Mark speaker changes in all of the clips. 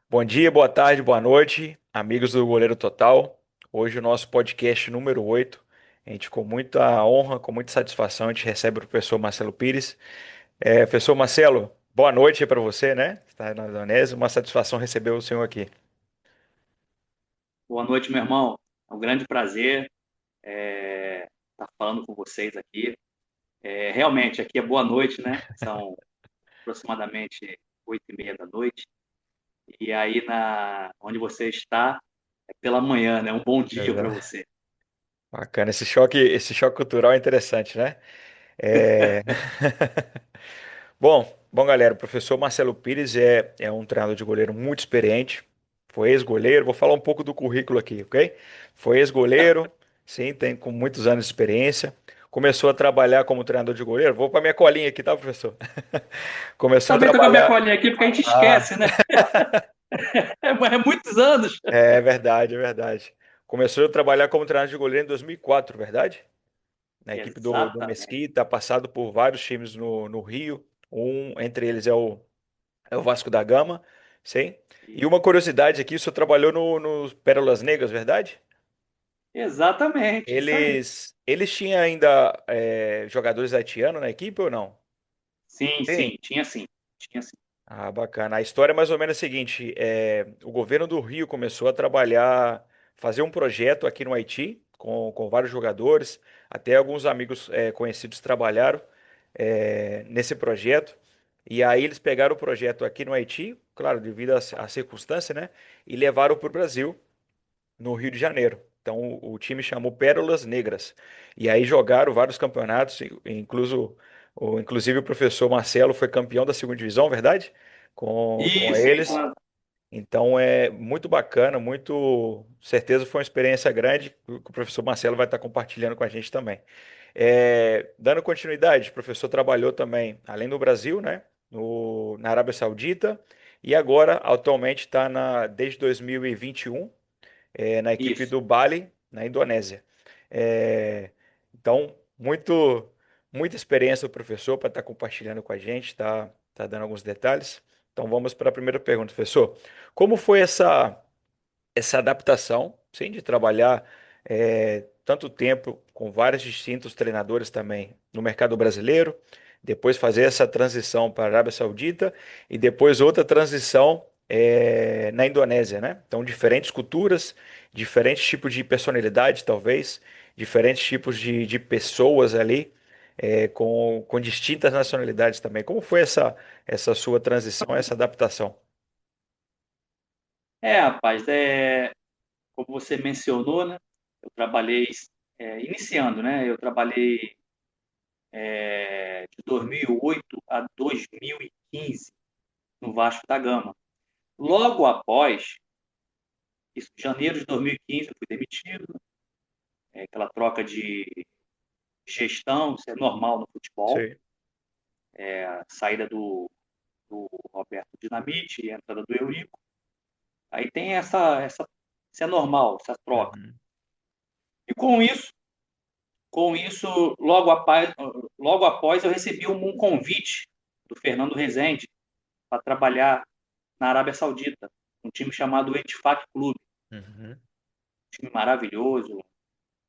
Speaker 1: Bom dia, boa tarde, boa noite, amigos do Goleiro Total. Hoje o nosso podcast número 8. A gente, com muita honra, com muita satisfação, a gente recebe o professor Marcelo Pires. Professor Marcelo, boa noite para você, né? Está na Indonésia, uma satisfação receber o senhor aqui.
Speaker 2: Boa noite, meu irmão. É um grande prazer estar falando com vocês aqui. Realmente, aqui é boa noite, né? São aproximadamente 8h30 da noite. E aí, onde você está, é pela manhã, né? Um bom dia para
Speaker 1: Exato.
Speaker 2: você.
Speaker 1: Bacana, esse choque cultural é interessante, né? É... Bom, galera, o professor Marcelo Pires é um treinador de goleiro muito experiente. Foi ex-goleiro, vou falar um pouco do currículo aqui, ok? Foi ex-goleiro, sim, tem com muitos anos de experiência. Começou a trabalhar como treinador de goleiro. Vou para minha colinha aqui, tá, professor? Começou a
Speaker 2: Também estou com a minha
Speaker 1: trabalhar.
Speaker 2: colinha aqui porque a gente
Speaker 1: Ah,
Speaker 2: esquece, né? É muitos anos.
Speaker 1: é verdade, é verdade. Começou a trabalhar como treinador de goleiro em 2004, verdade? Na equipe do
Speaker 2: Exatamente.
Speaker 1: Mesquita, passado por vários times no Rio. Entre eles é o Vasco da Gama, sim. E
Speaker 2: E-
Speaker 1: uma curiosidade aqui, o senhor trabalhou no Pérolas Negras, verdade?
Speaker 2: Exatamente, isso aí.
Speaker 1: Eles tinham ainda jogadores haitianos na equipe ou não?
Speaker 2: Sim,
Speaker 1: Sim.
Speaker 2: sim, tinha sim. Tinha sim.
Speaker 1: Ah, bacana. A história é mais ou menos a seguinte: o governo do Rio começou a trabalhar, fazer um projeto aqui no Haiti, com vários jogadores, até alguns amigos conhecidos trabalharam nesse projeto. E aí eles pegaram o projeto aqui no Haiti, claro, devido à circunstância, né? E levaram para o Brasil, no Rio de Janeiro. Então o time chamou Pérolas Negras. E aí jogaram vários campeonatos, inclusive o professor Marcelo foi campeão da segunda divisão, verdade? Com
Speaker 2: Isso
Speaker 1: eles.
Speaker 2: mesmo.
Speaker 1: Então é muito bacana, muito. Certeza foi uma experiência grande que o professor Marcelo vai estar compartilhando com a gente também. Dando continuidade, o professor trabalhou também, além do Brasil, né? Na Arábia Saudita. E agora, atualmente, está desde 2021 na equipe
Speaker 2: Isso.
Speaker 1: do Bali, na Indonésia. É, então, muita experiência do professor para estar compartilhando com a gente, tá dando alguns detalhes. Então, vamos para a primeira pergunta, professor. Como foi essa adaptação, sim, de trabalhar tanto tempo com vários distintos treinadores também no mercado brasileiro, depois fazer essa transição para a Arábia Saudita e depois outra transição na Indonésia, né? Então, diferentes culturas, diferentes tipos de personalidade, talvez, diferentes tipos de pessoas ali. Com distintas nacionalidades também. Como foi essa sua transição, essa adaptação?
Speaker 2: Rapaz, como você mencionou, né? Eu trabalhei, iniciando, né? Eu trabalhei de 2008 a 2015 no Vasco da Gama. Logo após, isso, em janeiro de 2015, eu fui demitido, aquela troca de gestão, isso é normal no futebol,
Speaker 1: Sim.
Speaker 2: a saída do Roberto Dinamite e a entrada do Eurico. Aí tem isso é normal, essa troca.
Speaker 1: Uhum.
Speaker 2: E com isso, logo após eu recebi um convite do Fernando Rezende para trabalhar na Arábia Saudita, um time chamado Ettifaq Clube,
Speaker 1: Uhum.
Speaker 2: um time maravilhoso,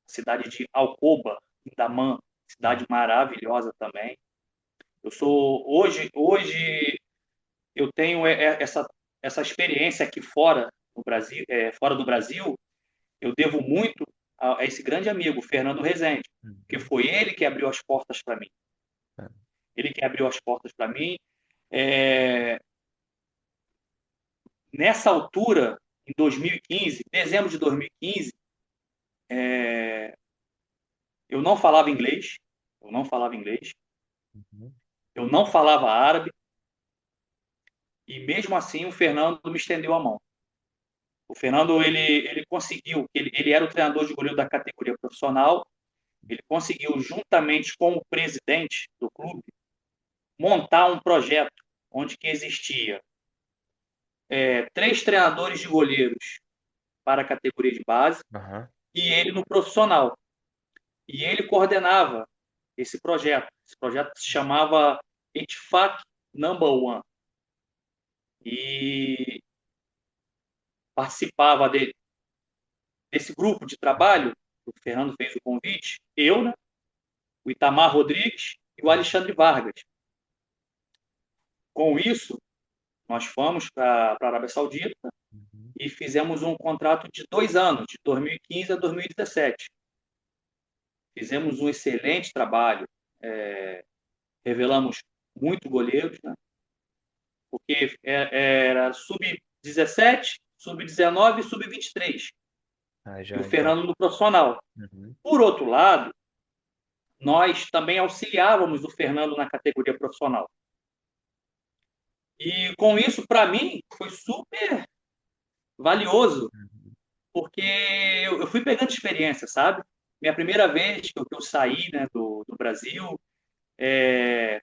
Speaker 2: cidade de Alcoba, em Daman, cidade maravilhosa também. Eu sou hoje eu tenho essa experiência aqui fora no Brasil, fora do Brasil, eu devo muito a esse grande amigo, Fernando Rezende, que
Speaker 1: Uhum.
Speaker 2: foi ele que abriu as portas para mim. Ele que abriu as portas para mim. É, Nessa altura, em 2015, dezembro de 2015, eu não falava inglês, eu não falava inglês,
Speaker 1: Uhum.
Speaker 2: eu não falava árabe, e mesmo assim o Fernando me estendeu a mão. O Fernando, ele conseguiu, ele era o treinador de goleiro da categoria profissional, ele conseguiu, juntamente com o presidente do clube, montar um projeto onde que existia três treinadores de goleiros para a categoria de base
Speaker 1: Aham.
Speaker 2: e ele no profissional. E ele coordenava esse projeto. Esse projeto se chamava Etfac Number One. E participava desse grupo de trabalho. O Fernando fez o convite, eu, né, o Itamar Rodrigues e o Alexandre Vargas. Com isso, nós fomos para a Arábia Saudita
Speaker 1: Uhum.
Speaker 2: e fizemos um contrato de 2 anos, de 2015 a 2017. Fizemos um excelente trabalho, revelamos muito goleiros, né? Porque era sub-17, sub-19 e sub-23,
Speaker 1: Ah,
Speaker 2: e o
Speaker 1: já, então.
Speaker 2: Fernando no profissional.
Speaker 1: Uhum.
Speaker 2: Por outro lado, nós também auxiliávamos o Fernando na categoria profissional. E com isso, para mim, foi super valioso,
Speaker 1: Uhum.
Speaker 2: porque eu fui pegando experiência, sabe? Minha primeira vez que eu saí, né, do Brasil,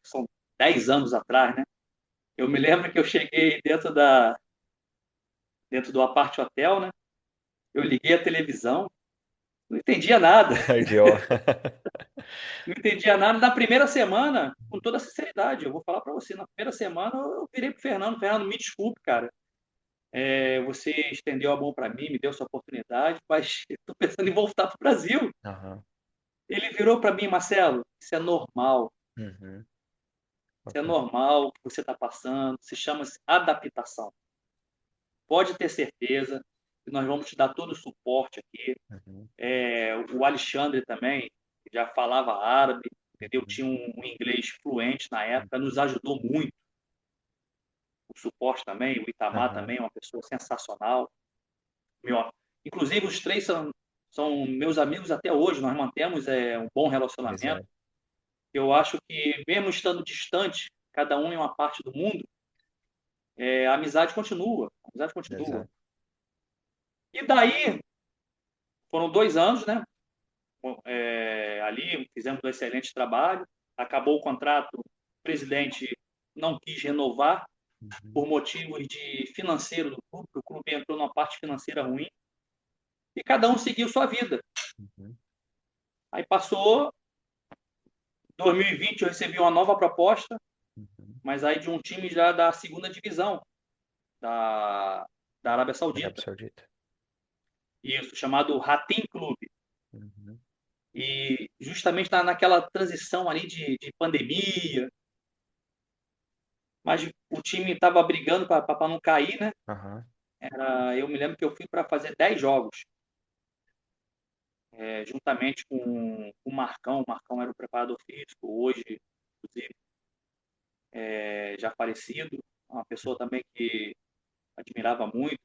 Speaker 2: são 10 anos atrás, né? Eu me lembro que eu cheguei dentro do Apart Hotel, né? Eu liguei a televisão, não entendia nada,
Speaker 1: Idiota.
Speaker 2: não entendia nada. Na primeira semana, com toda sinceridade, eu vou falar para você, na primeira semana eu virei pro Fernando, Fernando, me desculpe, cara. Você estendeu a mão para mim, me deu essa oportunidade, mas estou pensando em voltar para o Brasil.
Speaker 1: Aham.
Speaker 2: Ele virou para mim, Marcelo, isso é normal.
Speaker 1: Uhum.
Speaker 2: Isso é
Speaker 1: Ok.
Speaker 2: normal o que você está passando, se chama adaptação. Pode ter certeza que nós vamos te dar todo o suporte aqui.
Speaker 1: Uhum.
Speaker 2: O Alexandre também já falava árabe, entendeu?
Speaker 1: Uhum.
Speaker 2: Tinha um inglês fluente na época,
Speaker 1: Uhum.
Speaker 2: nos ajudou muito. O suporte também, o Itamar
Speaker 1: Aham.
Speaker 2: também é uma pessoa sensacional. Meu, inclusive, os três são meus amigos até hoje, nós mantemos um bom relacionamento.
Speaker 1: Exato.
Speaker 2: Eu acho que, mesmo estando distante, cada um em uma parte do mundo, a amizade continua. A amizade continua.
Speaker 1: Exato.
Speaker 2: E daí, foram 2 anos, né? Ali, fizemos um excelente trabalho. Acabou o contrato, o presidente não quis renovar
Speaker 1: Uhum.
Speaker 2: por motivos de financeiro do clube, o clube entrou numa parte financeira ruim, e cada um seguiu sua vida.
Speaker 1: Uhum.
Speaker 2: Aí passou 2020, eu recebi uma nova proposta,
Speaker 1: Uhum.
Speaker 2: mas aí de um time já da segunda divisão da, da Arábia
Speaker 1: Arábia
Speaker 2: Saudita.
Speaker 1: Saudita.
Speaker 2: Isso, chamado Hatim Clube.
Speaker 1: Uhum.
Speaker 2: E justamente naquela transição ali de pandemia, mas o time estava brigando para não cair, né?
Speaker 1: Aham.
Speaker 2: Eu me lembro que eu fui para fazer 10 jogos, juntamente com o Marcão. O Marcão era o preparador físico, hoje, inclusive, já falecido. Uma pessoa também que admirava muito,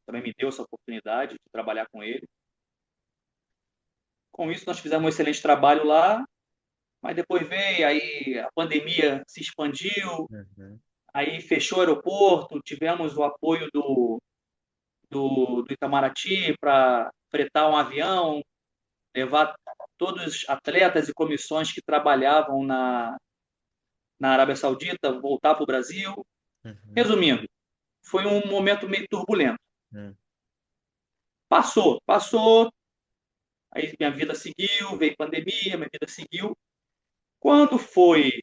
Speaker 2: também me deu essa oportunidade de trabalhar com ele. Com isso, nós fizemos um excelente trabalho lá, mas depois veio, aí a pandemia se expandiu,
Speaker 1: Uhum.
Speaker 2: aí fechou o aeroporto, tivemos o apoio do Itamaraty para fretar um avião, levar todos os atletas e comissões que trabalhavam na Arábia Saudita voltar para o Brasil.
Speaker 1: Uhum.
Speaker 2: Resumindo, foi um momento meio turbulento.
Speaker 1: Uhum.
Speaker 2: Passou, aí minha vida seguiu, veio pandemia, minha vida seguiu. Quando foi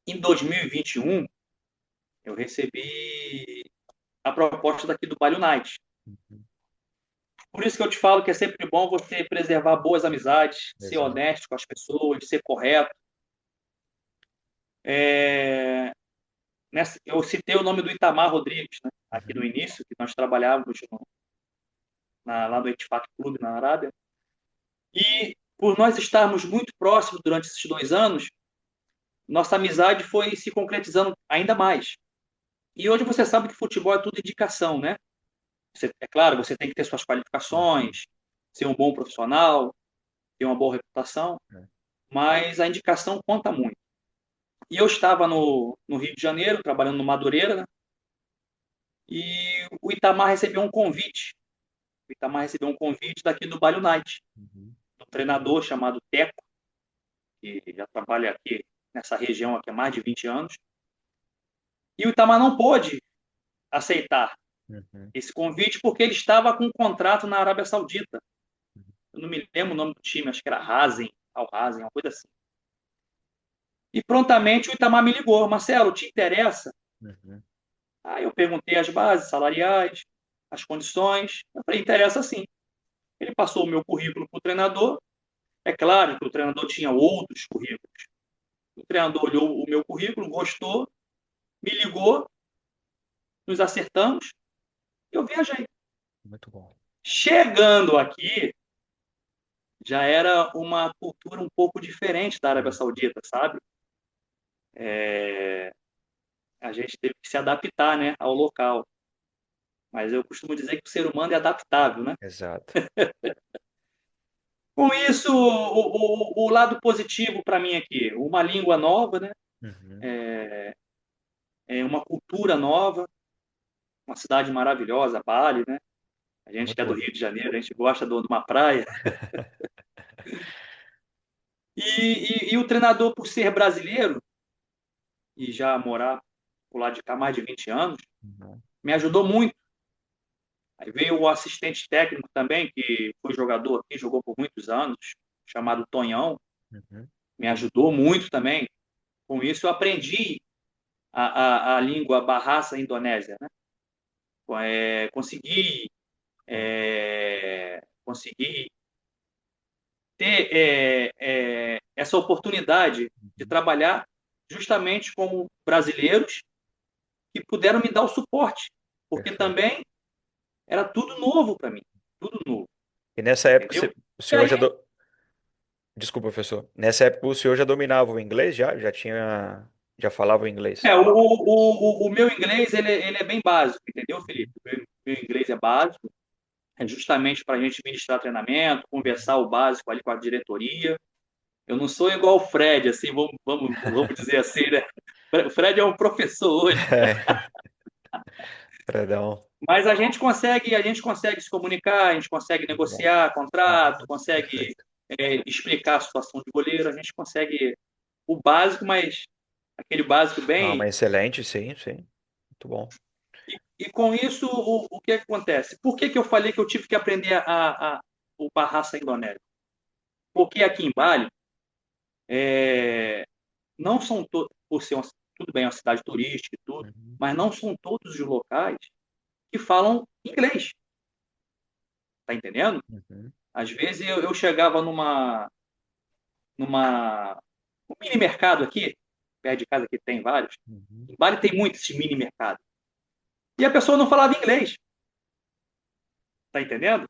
Speaker 2: em 2021, eu recebi a proposta daqui do Bali United.
Speaker 1: Uhum.
Speaker 2: Por isso que eu te falo que é sempre bom você preservar boas amizades, ser
Speaker 1: Exato.
Speaker 2: honesto com as pessoas, ser correto. É, eu citei o nome do Itamar Rodrigues, né, aqui no
Speaker 1: Uhum.
Speaker 2: início, que nós trabalhávamos lá no Etifaq Clube, na Arábia. E por nós estarmos muito próximos durante esses 2 anos, nossa amizade foi se concretizando ainda mais. E hoje você sabe que futebol é tudo indicação, né? É claro, você tem que ter suas
Speaker 1: Uhum.
Speaker 2: qualificações, ser um bom profissional, ter uma boa reputação,
Speaker 1: É.
Speaker 2: mas a indicação conta muito. E eu estava no Rio de Janeiro, trabalhando no Madureira, né? E o Itamar recebeu um convite. O Itamar recebeu um convite daqui do Bali United,
Speaker 1: Uhum.
Speaker 2: do treinador chamado Teco, que já trabalha aqui nessa região aqui há mais de 20 anos. E o Itamar não pôde aceitar
Speaker 1: Uhum.
Speaker 2: esse convite porque ele estava com um contrato na Arábia Saudita. Eu não me lembro o nome do time, acho que era Hazen, Al Hazen, uma coisa assim. E prontamente o Itamar me ligou, Marcelo, te interessa?
Speaker 1: Uhum.
Speaker 2: Aí eu perguntei as bases salariais, as condições. Eu falei, interessa sim. Ele passou o meu currículo para o treinador. É claro que o treinador tinha outros currículos. O treinador olhou o meu currículo, gostou, me ligou, nos acertamos e eu viajei.
Speaker 1: Muito bom.
Speaker 2: Chegando aqui, já era uma cultura um pouco diferente da Arábia
Speaker 1: Hum.
Speaker 2: Saudita, sabe? A gente teve que se adaptar, né, ao local. Mas eu costumo dizer que o ser humano é adaptável, né?
Speaker 1: Exato.
Speaker 2: Com isso, o lado positivo para mim aqui, uma língua nova, né?
Speaker 1: Uhum.
Speaker 2: É uma cultura nova, uma cidade maravilhosa, Bali, né? A gente que
Speaker 1: Muito
Speaker 2: é do
Speaker 1: bom.
Speaker 2: Rio de Janeiro, a gente gosta de uma praia. E o treinador, por ser brasileiro e já morar por lá de cá mais de 20 anos,
Speaker 1: Uhum.
Speaker 2: me ajudou muito. Aí veio o assistente técnico também, que foi jogador aqui, jogou por muitos anos, chamado Tonhão,
Speaker 1: Uhum.
Speaker 2: me ajudou muito também. Com isso, eu aprendi a língua Bahasa Indonésia, né? Consegui,
Speaker 1: Bom.
Speaker 2: consegui ter essa oportunidade de
Speaker 1: Uhum.
Speaker 2: trabalhar justamente com brasileiros que puderam me dar o suporte, porque
Speaker 1: Perfeito.
Speaker 2: também era tudo novo para mim, tudo novo,
Speaker 1: E nessa época
Speaker 2: entendeu?
Speaker 1: o
Speaker 2: E
Speaker 1: senhor
Speaker 2: aí,
Speaker 1: já Desculpa, professor. Nessa época o senhor já dominava o inglês já? Já falava o inglês?
Speaker 2: o meu inglês ele é bem básico, entendeu, Felipe? O meu inglês é básico, é justamente para a gente ministrar treinamento, conversar o básico ali com a diretoria. Eu não sou igual o Fred, assim, vamos dizer assim, né? O Fred é um professor hoje,
Speaker 1: É, perdão.
Speaker 2: mas a gente consegue se comunicar, a gente consegue
Speaker 1: Muito bom.
Speaker 2: negociar contrato,
Speaker 1: Uhum.
Speaker 2: consegue
Speaker 1: Perfeito.
Speaker 2: explicar a situação de goleiro, a gente consegue o básico, mas aquele básico
Speaker 1: Ah,
Speaker 2: bem.
Speaker 1: mas excelente, sim, sim. Muito bom.
Speaker 2: E com isso, o que acontece? Por que eu falei que eu tive que aprender o Bahasa Indonésia? Porque aqui em Bali, não são todos, por ser tudo bem, é uma cidade turística e tudo,
Speaker 1: Uhum.
Speaker 2: mas não são todos os locais que falam inglês, tá entendendo?
Speaker 1: Uhum.
Speaker 2: Às vezes eu chegava numa um mini mercado aqui, perto de casa que tem vários,
Speaker 1: Uhum.
Speaker 2: em Bali tem muito esse mini mercado, e a pessoa não falava inglês, tá entendendo?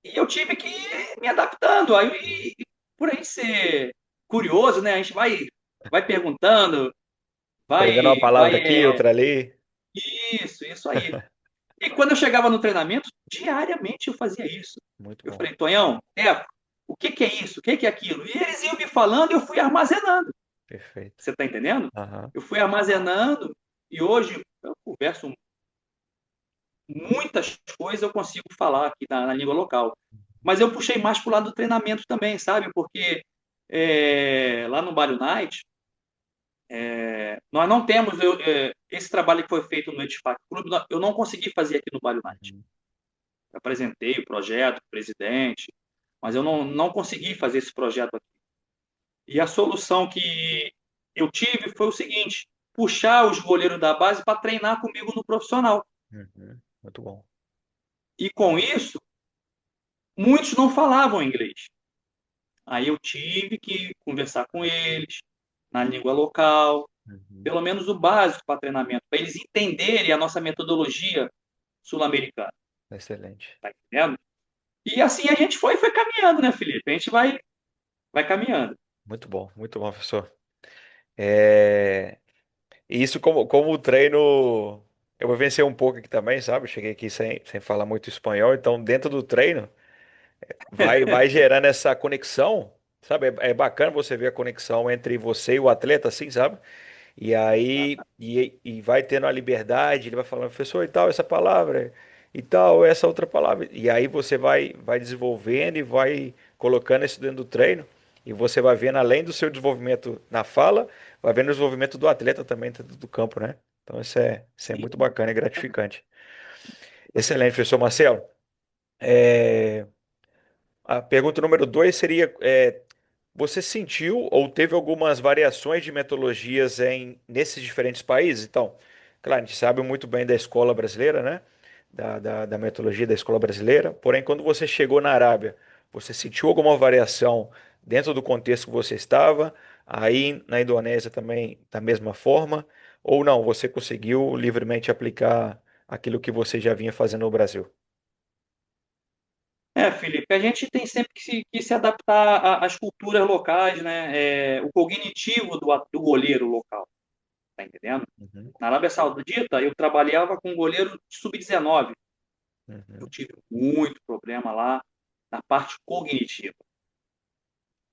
Speaker 2: E eu tive que ir me adaptando, aí por aí ser curioso, né? A gente vai perguntando,
Speaker 1: Pegando uma
Speaker 2: vai
Speaker 1: palavra aqui, outra ali.
Speaker 2: isso aí. E quando eu chegava no treinamento, diariamente eu fazia isso.
Speaker 1: Muito
Speaker 2: Eu
Speaker 1: bom.
Speaker 2: falei, Tonhão, Teco, o que que é isso? O que que é aquilo? E eles iam me falando e eu fui armazenando.
Speaker 1: Perfeito.
Speaker 2: Você está entendendo?
Speaker 1: Aham.
Speaker 2: Eu fui armazenando e hoje eu converso muitas coisas, eu consigo falar aqui na língua local. Mas eu puxei mais para o lado do treinamento também, sabe? Porque lá no Bali Night, nós não temos esse trabalho que foi feito no Edifac Clube, eu não consegui fazer aqui no Bali Night.
Speaker 1: Uhum.
Speaker 2: Eu apresentei o projeto, o presidente, mas eu não consegui fazer esse projeto aqui. E a solução que eu tive foi o seguinte: puxar os goleiros da base para treinar comigo no profissional.
Speaker 1: Uhum. Muito bom.
Speaker 2: E com isso, muitos não falavam inglês. Aí eu tive que conversar com eles na língua local,
Speaker 1: Uhum.
Speaker 2: pelo menos o básico para treinamento, para eles entenderem a nossa metodologia sul-americana,
Speaker 1: Excelente.
Speaker 2: tá entendendo? E assim a gente foi caminhando, né, Felipe? A gente vai caminhando.
Speaker 1: Muito bom, professor. É... E isso como o treino. Eu vou vencer um pouco aqui também, sabe? Eu cheguei aqui sem falar muito espanhol, então dentro do treino vai gerando essa conexão, sabe? É bacana você ver a conexão entre você e o atleta, assim, sabe? E aí, e vai tendo a liberdade, ele vai falando, professor, e tal, essa palavra, e tal, essa outra palavra. E aí você vai desenvolvendo e vai colocando isso dentro do treino. E você vai vendo, além do seu desenvolvimento na fala, vai vendo o desenvolvimento do atleta também dentro do campo, né? Então isso é
Speaker 2: Sim.
Speaker 1: muito bacana e gratificante. Excelente, professor Marcelo. É, a pergunta número dois seria: você sentiu ou teve algumas variações de metodologias nesses diferentes países? Então, Claro, a gente sabe muito bem da escola brasileira, né? Da metodologia da escola brasileira. Porém, quando você chegou na Arábia, você sentiu alguma variação dentro do contexto que você estava? Aí na Indonésia também da mesma forma? Ou não, você conseguiu livremente aplicar aquilo que você já vinha fazendo no Brasil?
Speaker 2: Felipe, a gente tem sempre que se adaptar às culturas locais, né? O cognitivo do goleiro local, tá entendendo?
Speaker 1: Uhum,
Speaker 2: Na Arábia Saudita, eu trabalhava com goleiro de sub-19. Eu
Speaker 1: uhum,
Speaker 2: tive muito problema lá na parte cognitiva,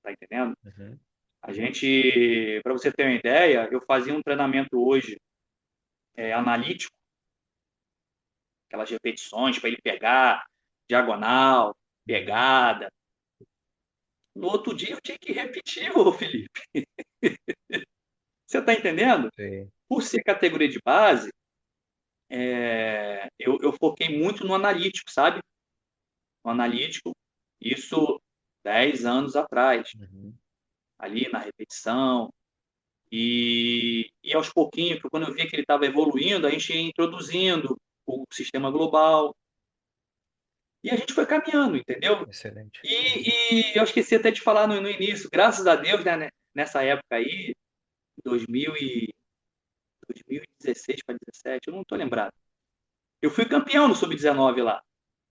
Speaker 2: tá entendendo?
Speaker 1: uhum,
Speaker 2: A gente, para você ter uma ideia, eu fazia um treinamento hoje analítico, aquelas repetições para ele pegar diagonal,
Speaker 1: uhum.
Speaker 2: pegada. No outro dia eu tinha que repetir, ô Felipe. Você está entendendo?
Speaker 1: Sim.
Speaker 2: Por ser categoria de base, eu foquei muito no analítico, sabe? No analítico, isso 10 anos atrás,
Speaker 1: Uhum,
Speaker 2: ali na repetição. E aos pouquinhos, quando eu via que ele estava evoluindo, a gente ia introduzindo o sistema global. E a gente foi caminhando, entendeu?
Speaker 1: excelente. Uhum.
Speaker 2: E eu esqueci até de falar no início, graças a Deus, né, nessa época aí, 2000 e, 2016 para 17, eu não estou lembrado. Eu fui campeão no Sub-19 lá,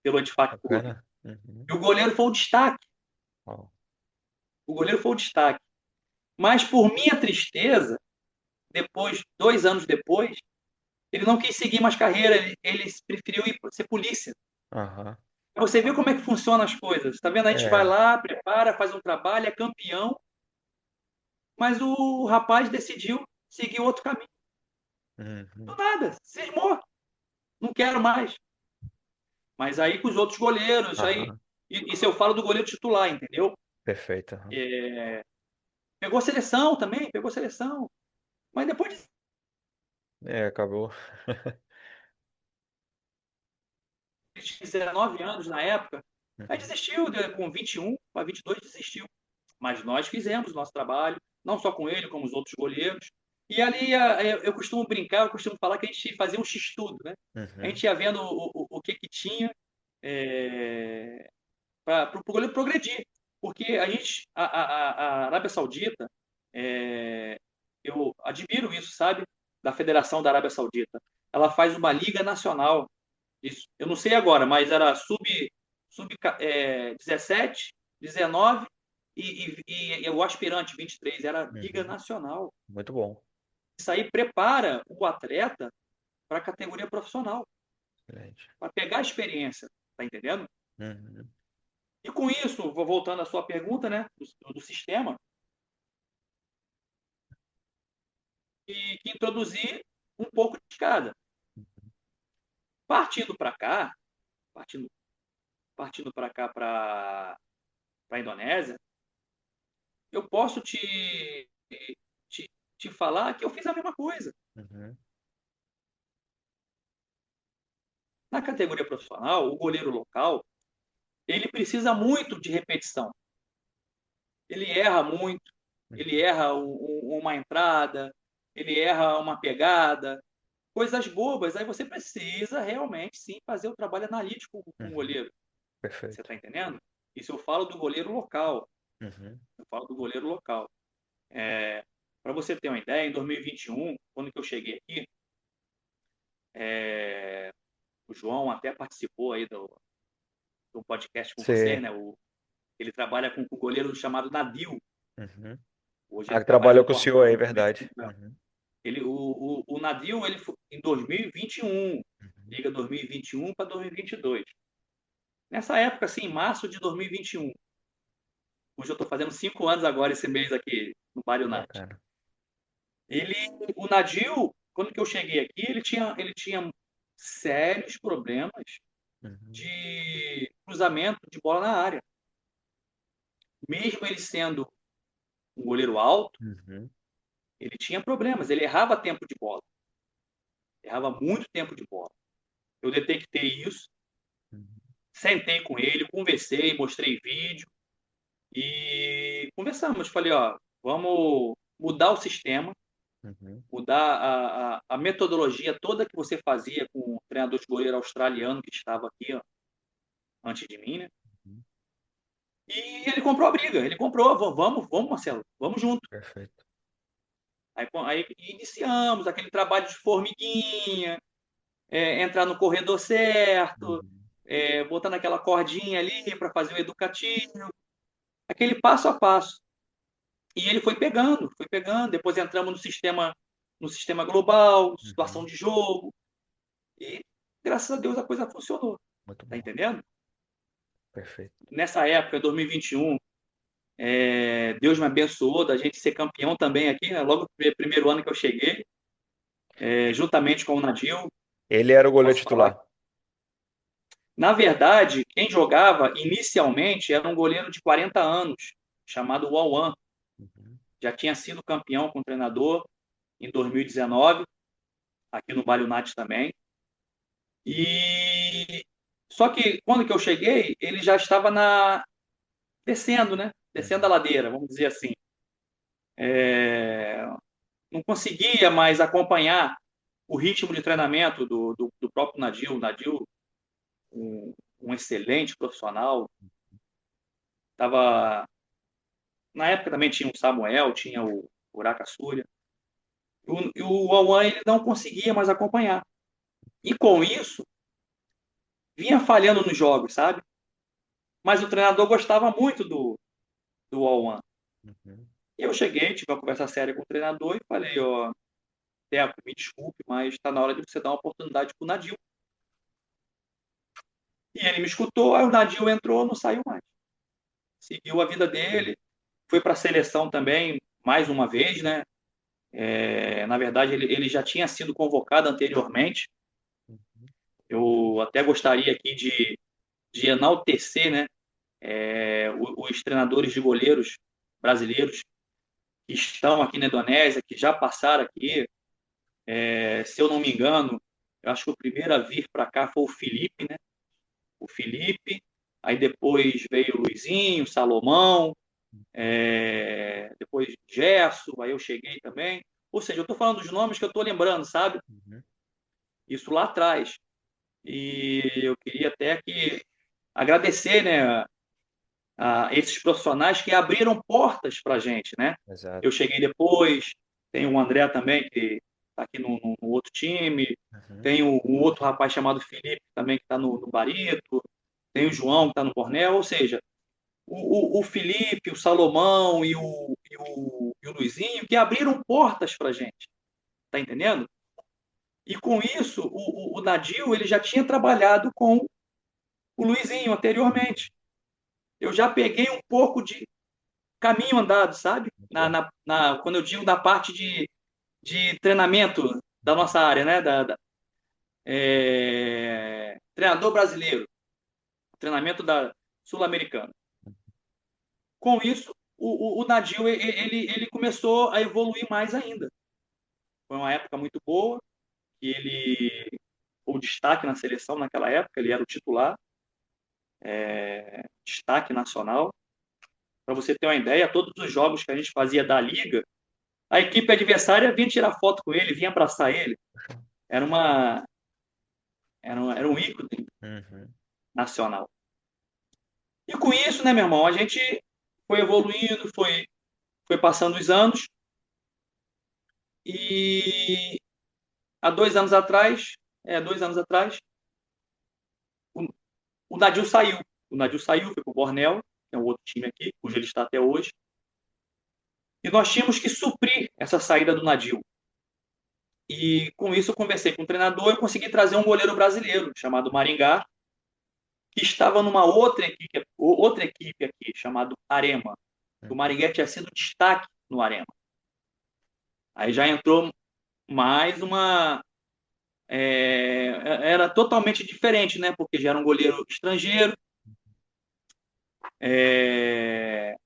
Speaker 2: pelo Antifac Clube.
Speaker 1: Bacana. Uhum.
Speaker 2: E o goleiro foi o destaque.
Speaker 1: Ó,
Speaker 2: O goleiro foi o destaque. Mas por minha tristeza, depois, 2 anos depois, ele não quis seguir mais carreira, ele preferiu ir ser polícia.
Speaker 1: aham.
Speaker 2: Você vê como é que funcionam as coisas. Tá vendo? A gente vai
Speaker 1: É.
Speaker 2: lá, prepara, faz um trabalho, é campeão, mas o rapaz decidiu seguir outro caminho. Do
Speaker 1: Uhum.
Speaker 2: nada, cismou, não quero mais. Mas aí com os outros goleiros, aí,
Speaker 1: Aham.
Speaker 2: isso eu falo do goleiro titular, entendeu?
Speaker 1: Perfeito. Aham.
Speaker 2: Pegou seleção também, pegou seleção. Mas depois
Speaker 1: É, acabou.
Speaker 2: de 19 anos na época, aí
Speaker 1: Uhum.
Speaker 2: desistiu, com 21 para 22 desistiu. Mas nós fizemos o nosso trabalho, não só com ele, como os outros goleiros. E ali eu costumo brincar, eu costumo falar que a gente fazia um x-tudo, né? A
Speaker 1: Uhum.
Speaker 2: gente ia vendo o que tinha para o goleiro progredir. Porque a Arábia Saudita, é, eu admiro isso, sabe? Da Federação da Arábia Saudita. Ela faz uma liga nacional. Isso, eu não sei agora, mas era sub 17, 19 e o aspirante 23 era liga
Speaker 1: Uhum.
Speaker 2: nacional.
Speaker 1: Muito bom.
Speaker 2: Isso aí prepara o atleta para a categoria profissional,
Speaker 1: Excelente.
Speaker 2: para pegar a experiência, tá entendendo?
Speaker 1: Uhum.
Speaker 2: E com isso, vou voltando à sua pergunta, né, do sistema, que introduzir um pouco de cada. Partindo para cá, partindo, partindo para cá, para a Indonésia, eu posso te, te falar que eu fiz a mesma coisa.
Speaker 1: Uhum.
Speaker 2: Na categoria profissional, o goleiro local, ele precisa muito de repetição. Ele erra muito, ele
Speaker 1: Uhum.
Speaker 2: erra uma entrada, ele erra uma pegada, coisas bobas. Aí você precisa realmente sim fazer o trabalho analítico com o
Speaker 1: Uhum.
Speaker 2: goleiro. Você
Speaker 1: Perfeito.
Speaker 2: está entendendo? Isso eu falo do goleiro local.
Speaker 1: Uhum.
Speaker 2: Eu falo do goleiro local. Para você ter uma ideia, em 2021, quando que eu cheguei aqui, é, o João até participou aí do podcast com você,
Speaker 1: Sim.
Speaker 2: né? Ele trabalha com um goleiro chamado Nadil.
Speaker 1: Uhum.
Speaker 2: Hoje
Speaker 1: Ah,
Speaker 2: ele
Speaker 1: que
Speaker 2: trabalha
Speaker 1: trabalhou
Speaker 2: no
Speaker 1: com o senhor aí,
Speaker 2: Fortaleza também.
Speaker 1: verdade. Uhum.
Speaker 2: O Nadil, ele foi em 2021,
Speaker 1: Uhum.
Speaker 2: liga 2021 para 2022. Nessa época, assim, em março de 2021, hoje eu estou fazendo 5 anos agora, esse mês aqui, no Marionete.
Speaker 1: Bacana.
Speaker 2: Ele, o Nadil, quando que eu cheguei aqui, ele tinha sérios problemas
Speaker 1: Uhum.
Speaker 2: de cruzamento de bola na área. Mesmo ele sendo um goleiro alto,
Speaker 1: Uhum.
Speaker 2: ele tinha problemas, ele errava tempo de bola, errava muito tempo de bola. Eu detectei isso,
Speaker 1: Uhum.
Speaker 2: sentei com ele, conversei, mostrei vídeo e conversamos. Falei, ó, vamos mudar o sistema,
Speaker 1: Uhum.
Speaker 2: mudar a metodologia toda que você fazia com o treinador de goleiro australiano que estava aqui, ó, antes de mim, né?
Speaker 1: Uhum.
Speaker 2: E ele comprou a briga, ele comprou, vamos, Marcelo, vamos junto.
Speaker 1: Perfeito.
Speaker 2: Aí iniciamos aquele trabalho de formiguinha, entrar no corredor certo,
Speaker 1: Uhum.
Speaker 2: botando aquela cordinha ali para fazer o educativo, aquele passo a passo. E ele foi pegando. Depois entramos no sistema global, situação
Speaker 1: Uhum.
Speaker 2: de jogo, e graças a Deus a coisa funcionou.
Speaker 1: Muito
Speaker 2: Tá
Speaker 1: bom.
Speaker 2: entendendo?
Speaker 1: Perfeito.
Speaker 2: Nessa época, 2021, Deus me abençoou da gente ser campeão também aqui, né? Logo no primeiro ano que eu cheguei, juntamente com o Nadil.
Speaker 1: Ele era o goleiro
Speaker 2: Posso falar?
Speaker 1: titular.
Speaker 2: Na verdade, quem jogava inicialmente era um goleiro de 40 anos, chamado Wawan.
Speaker 1: Uhum.
Speaker 2: Já tinha sido campeão com o treinador em 2019, aqui no Balionat também. E só que quando que eu cheguei, ele já estava descendo, né? Descendo a
Speaker 1: Uhum.
Speaker 2: ladeira, vamos dizer assim. Não conseguia mais acompanhar o ritmo de treinamento do próprio Nadil. O Nadil, um excelente profissional, estava na época também tinha o Samuel, tinha o Uraca Surya. O Awan ele não conseguia mais acompanhar. E com isso, vinha falhando nos jogos, sabe? Mas o treinador gostava muito do Awan.
Speaker 1: Uhum.
Speaker 2: E eu cheguei, tive uma conversa séria com o treinador e falei, ó, Teco, me desculpe, mas está na hora de você dar uma oportunidade pro Nadil. E ele me escutou, aí o Nadil entrou, não saiu mais. Seguiu a vida dele, foi para a seleção também, mais uma vez, né? Na verdade, ele já tinha sido convocado anteriormente.
Speaker 1: Uhum.
Speaker 2: Eu até gostaria aqui de enaltecer, né, os treinadores de goleiros brasileiros que estão aqui na Indonésia, que já passaram aqui. Se eu não me engano, eu acho que o primeiro a vir para cá foi o Felipe, né? O Felipe, aí depois veio o Luizinho, Salomão, depois Gerson, aí eu cheguei também. Ou seja, eu estou falando dos nomes que eu estou lembrando, sabe?
Speaker 1: Uhum.
Speaker 2: Isso lá atrás. E eu queria até que agradecer, né, a esses profissionais que abriram portas para a gente, né? Eu
Speaker 1: Exato.
Speaker 2: cheguei depois, tem o André também, que está aqui no outro time,
Speaker 1: Uhum.
Speaker 2: tem um outro rapaz chamado Felipe também, que está no Barito, tem o João, que está no Bornel, ou seja, o Felipe, o Salomão e o Luizinho, que abriram portas para a gente, tá entendendo? E com isso, o Nadil ele já tinha trabalhado com o Luizinho anteriormente. Eu já peguei um pouco de caminho andado, sabe?
Speaker 1: Muito bom.
Speaker 2: Quando eu digo da parte de treinamento da
Speaker 1: Uhum.
Speaker 2: nossa área, né? Treinador brasileiro, treinamento da sul-americano. Com isso, o Nadil ele começou a evoluir mais ainda. Foi uma época muito boa, que ele o destaque na seleção naquela época, ele era o titular, destaque nacional. Para você ter uma ideia, todos os jogos que a gente fazia da liga, a equipe adversária vinha tirar foto com ele, vinha abraçar ele. Era uma era um ícone
Speaker 1: Uhum.
Speaker 2: nacional. E com isso, né, meu irmão, a gente foi evoluindo, foi passando os anos e há 2 anos atrás, 2 anos atrás, o, o Nadil saiu. O Nadil saiu, foi para o Bornel, que é um outro time aqui, onde ele está até hoje. E nós tínhamos que suprir essa saída do Nadil. E com isso eu conversei com o treinador e consegui trazer um goleiro brasileiro chamado Maringá, que estava numa outra equipe aqui, chamado Arema. O
Speaker 1: Uhum.
Speaker 2: Maringá tinha sido destaque no Arema. Aí já entrou mais uma. Era totalmente diferente, né? Porque já era um goleiro estrangeiro,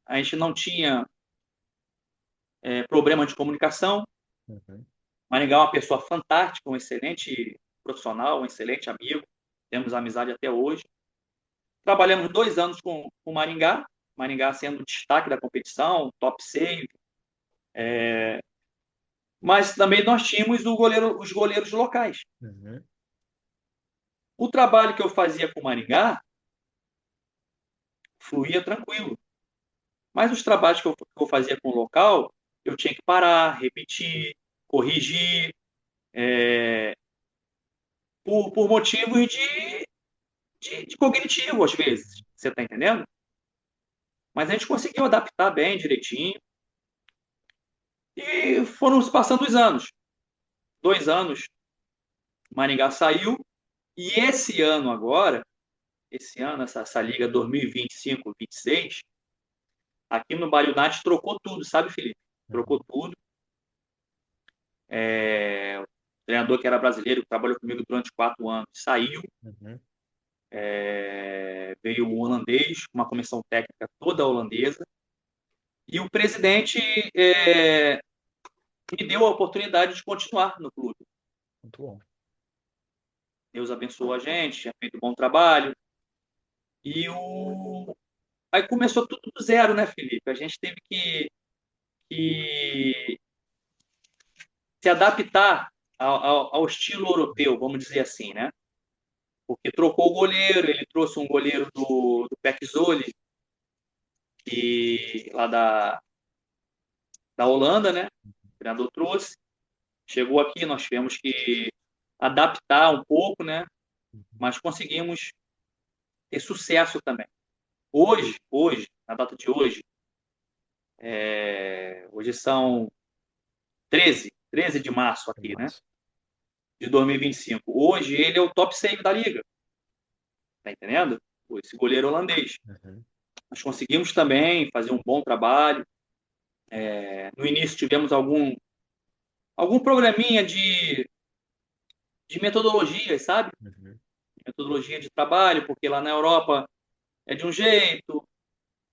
Speaker 2: a gente não tinha problema de comunicação.
Speaker 1: Uhum.
Speaker 2: Maringá é uma pessoa fantástica, um excelente profissional, um excelente amigo. Temos amizade até hoje. Trabalhamos 2 anos com o Maringá, Maringá sendo destaque da competição, top save, Mas também nós tínhamos os goleiros locais.
Speaker 1: Uhum.
Speaker 2: O trabalho que eu fazia com o Maringá fluía tranquilo. Mas os trabalhos que eu fazia com o local, eu tinha que parar, repetir, corrigir, por motivos de cognitivo, às vezes. Você está entendendo? Mas a gente conseguiu adaptar bem, direitinho. E foram se passando os anos. 2 anos, Maringá saiu. E esse ano agora, essa liga 2025-26, aqui no Bariunat trocou tudo, sabe, Felipe? Trocou
Speaker 1: Uhum.
Speaker 2: tudo. O treinador que era brasileiro, que trabalhou comigo durante 4 anos, saiu.
Speaker 1: Uhum.
Speaker 2: Veio o holandês, uma comissão técnica toda holandesa. E o presidente me deu a oportunidade de continuar no clube.
Speaker 1: Muito bom.
Speaker 2: Deus abençoou a gente, tinha feito um bom trabalho. E o... Aí começou tudo do zero, né, Felipe? A gente teve que se adaptar ao estilo europeu, vamos dizer assim, né? Porque trocou o goleiro, ele trouxe um goleiro do Pexoli, lá da Holanda, né? O treinador trouxe. Chegou aqui, nós tivemos que adaptar um pouco, né?
Speaker 1: Uhum.
Speaker 2: Mas conseguimos ter sucesso também. Hoje, na data de hoje, hoje são 13 de março
Speaker 1: Que
Speaker 2: aqui, né?
Speaker 1: massa.
Speaker 2: De 2025. Hoje ele é o top 6 da liga, tá entendendo? Esse goleiro holandês.
Speaker 1: Uhum.
Speaker 2: Nós conseguimos também fazer um bom trabalho. No início tivemos algum programinha de metodologias, sabe?
Speaker 1: Uhum.
Speaker 2: Metodologia de trabalho, porque lá na Europa é de um jeito,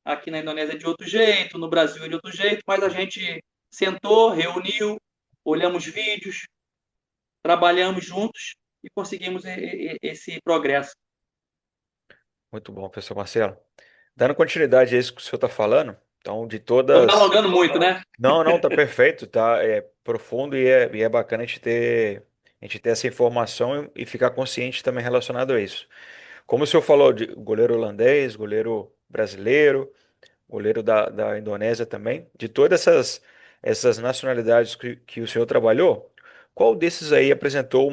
Speaker 2: aqui na Indonésia é de outro jeito, no Brasil é de outro jeito, mas a gente sentou, reuniu, olhamos vídeos, trabalhamos juntos e conseguimos esse progresso.
Speaker 1: Muito bom, professor Marcelo. Dando continuidade a isso que o senhor está falando, então, de
Speaker 2: Estou me
Speaker 1: todas.
Speaker 2: alongando muito, né?
Speaker 1: Não, não, tá perfeito, tá? É profundo e é bacana a gente ter essa informação e ficar consciente também relacionado a isso. Como o senhor falou de goleiro holandês, goleiro brasileiro, goleiro da Indonésia também, de todas essas nacionalidades que o senhor trabalhou, qual desses aí apresentou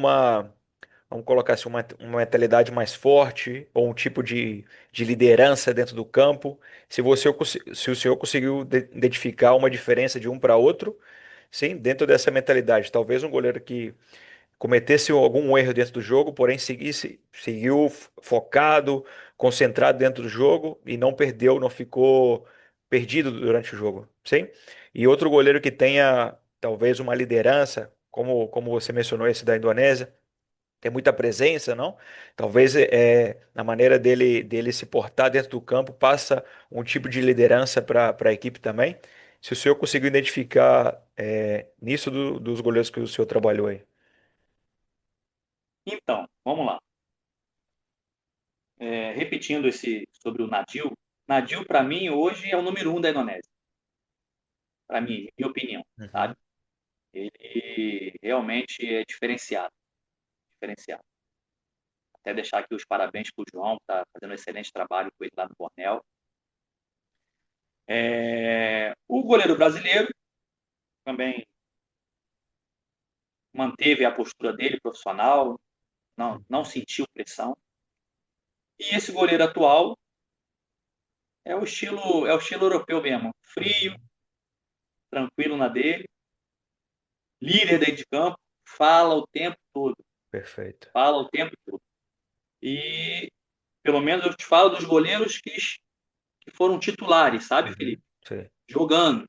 Speaker 1: vamos colocar assim, uma mentalidade mais forte ou um tipo de liderança dentro do campo? Se o senhor conseguiu identificar uma diferença de um para outro, sim, dentro dessa mentalidade. Talvez um goleiro que cometesse algum erro dentro do jogo, porém seguiu focado, concentrado dentro do jogo e não perdeu, não ficou perdido durante o jogo, sim? E outro goleiro que tenha talvez uma liderança, como você mencionou esse da Indonésia, tem muita presença, não? Talvez na maneira dele se portar dentro do campo passa um tipo de liderança para a equipe também. Se o senhor conseguiu identificar nisso dos goleiros que o senhor trabalhou aí.
Speaker 2: Então, vamos lá. Repetindo sobre o Nadil. Nadil, para mim, hoje é o número 1 da Indonésia. Para mim, minha opinião, sabe?
Speaker 1: Uhum.
Speaker 2: Ele realmente é diferenciado. Diferenciado. Até deixar aqui os parabéns para o João, que está fazendo um excelente trabalho com ele lá no Bornel. O goleiro brasileiro também manteve a postura dele profissional, não
Speaker 1: Uhum.
Speaker 2: sentiu pressão. E esse goleiro atual é o estilo europeu mesmo, frio,
Speaker 1: Uhum.
Speaker 2: tranquilo na dele, líder dentro de campo, fala o tempo todo,
Speaker 1: Perfeito.
Speaker 2: fala o tempo todo. E pelo menos eu te falo dos goleiros que foram titulares, sabe,
Speaker 1: Uhum.
Speaker 2: Felipe?
Speaker 1: Sim.
Speaker 2: Jogando.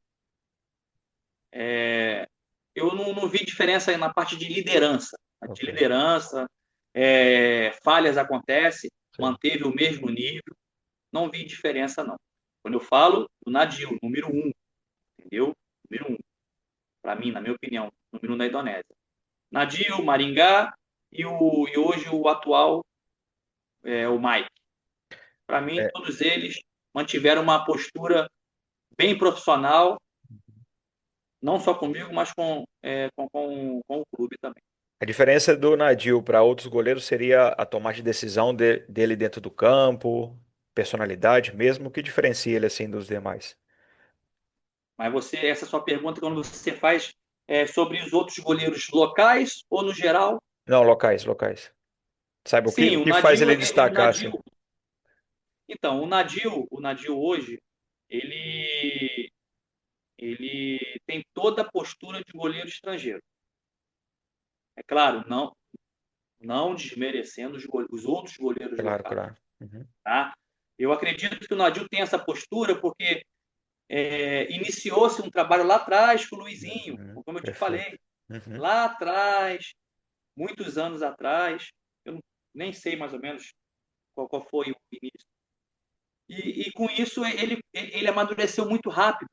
Speaker 2: Eu não vi diferença aí na parte de liderança. De
Speaker 1: Ok.
Speaker 2: liderança, falhas acontecem,
Speaker 1: Sim.
Speaker 2: manteve o mesmo nível, não vi diferença não. Quando eu falo do Nadil, número 1, entendeu? Número 1, para mim, na minha opinião, número 1 da Indonésia. Nadil, Maringá e hoje o atual o Mike. Para mim,
Speaker 1: É,
Speaker 2: todos eles mantiveram uma postura bem profissional, não só comigo, mas com o clube também.
Speaker 1: A diferença do Nadio para outros goleiros seria a tomada de decisão dele dentro do campo, personalidade mesmo, o que diferencia ele assim dos demais?
Speaker 2: Mas essa sua pergunta, quando você faz sobre os outros goleiros locais ou no geral?
Speaker 1: Não, locais, locais. Sabe
Speaker 2: Sim,
Speaker 1: o
Speaker 2: o
Speaker 1: que faz
Speaker 2: Nadio,
Speaker 1: ele destacar assim?
Speaker 2: então, o Nadio hoje, ele, ele tem toda a postura de goleiro estrangeiro. É claro, não desmerecendo os outros goleiros
Speaker 1: Claro,
Speaker 2: locais,
Speaker 1: claro. Uhum,
Speaker 2: tá? Eu acredito que o Nadio tem essa postura porque iniciou-se um trabalho lá atrás com o Luizinho,
Speaker 1: uhum,
Speaker 2: como eu te
Speaker 1: perfeito.
Speaker 2: falei,
Speaker 1: Uhum,
Speaker 2: lá atrás, muitos anos atrás, eu nem sei mais ou menos qual foi o início. E com isso ele amadureceu muito rápido,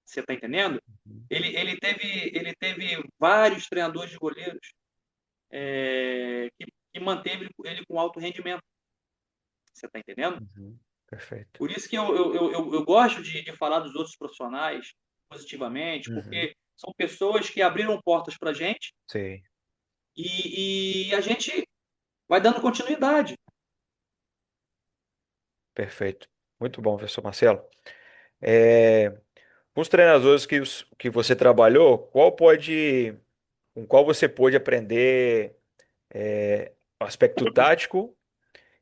Speaker 2: você está entendendo?
Speaker 1: uhum,
Speaker 2: Ele teve vários treinadores de goleiros que manteve ele com alto rendimento, você está entendendo?
Speaker 1: uhum, perfeito.
Speaker 2: Por isso que eu gosto de falar dos outros profissionais positivamente,
Speaker 1: Uhum,
Speaker 2: porque são pessoas que abriram portas para a gente
Speaker 1: sei,
Speaker 2: e a gente vai dando continuidade.
Speaker 1: perfeito. Muito bom, professor Marcelo. É, com os treinadores que você trabalhou, com qual você pôde aprender o aspecto tático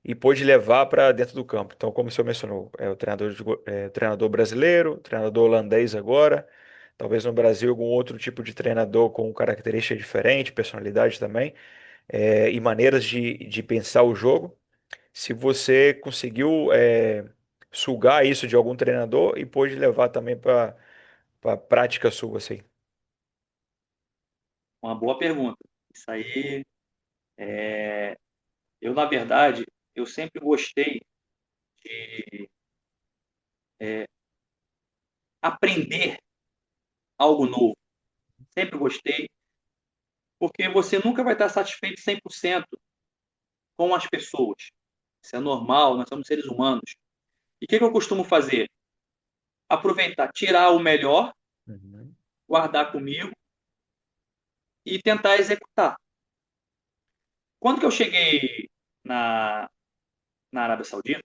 Speaker 1: e pôde levar para dentro do campo? Então, como o senhor mencionou, é o treinador brasileiro, treinador holandês agora, talvez no Brasil algum outro tipo de treinador com característica diferente, personalidade também, e maneiras de pensar o jogo. Se você conseguiu sugar isso de algum treinador e pôde levar também para a prática sua, assim.
Speaker 2: Uma boa pergunta. Isso aí, na verdade, eu sempre gostei de aprender algo novo. Sempre gostei, porque você nunca vai estar satisfeito 100% com as pessoas. Isso é normal, nós somos seres humanos. E o que eu costumo fazer? Aproveitar, tirar o melhor,
Speaker 1: Uhum,
Speaker 2: guardar comigo e tentar executar. Quando que eu cheguei na, na Arábia Saudita,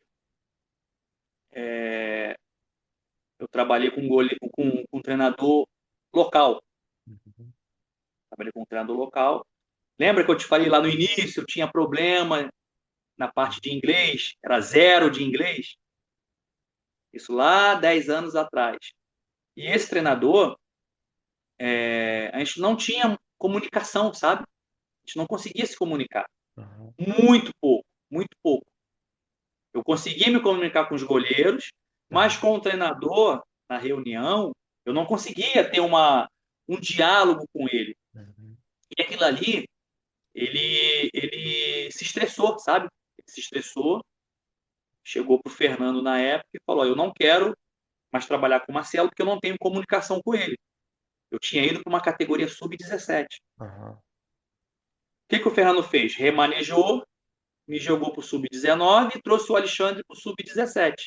Speaker 2: eu trabalhei com um treinador local.
Speaker 1: uhum,
Speaker 2: Trabalhei com um treinador local. Lembra que eu te falei lá no início, eu tinha problema na parte de inglês, era zero de inglês? Isso lá 10 anos atrás. E esse treinador, a gente não tinha comunicação, sabe? A gente não conseguia se comunicar.
Speaker 1: uhum,
Speaker 2: Muito pouco, muito pouco. Eu conseguia me comunicar com os goleiros, mas
Speaker 1: uhum,
Speaker 2: com o treinador, na reunião, eu não conseguia ter um diálogo com ele.
Speaker 1: uhum,
Speaker 2: E aquilo ali, ele se estressou, sabe? Ele se estressou, chegou para o Fernando na época e falou: Eu não quero mais trabalhar com o Marcelo porque eu não tenho comunicação com ele. Eu tinha ido para uma categoria sub-17.
Speaker 1: uhum,
Speaker 2: O que o Fernando fez? Remanejou, me jogou para o sub-19 e trouxe o Alexandre para o sub-17.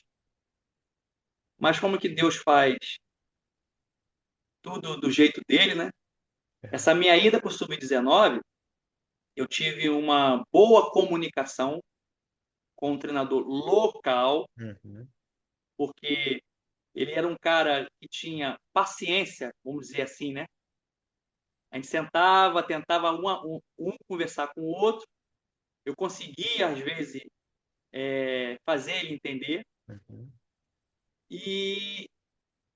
Speaker 2: Mas como que Deus faz tudo do jeito dele, né? Essa minha ida para o sub-19, eu tive uma boa comunicação com o treinador local,
Speaker 1: uhum,
Speaker 2: porque ele era um cara que tinha paciência, vamos dizer assim, né? A gente sentava, tentava um conversar com o outro, eu conseguia, às vezes, fazer ele entender,
Speaker 1: uhum.
Speaker 2: e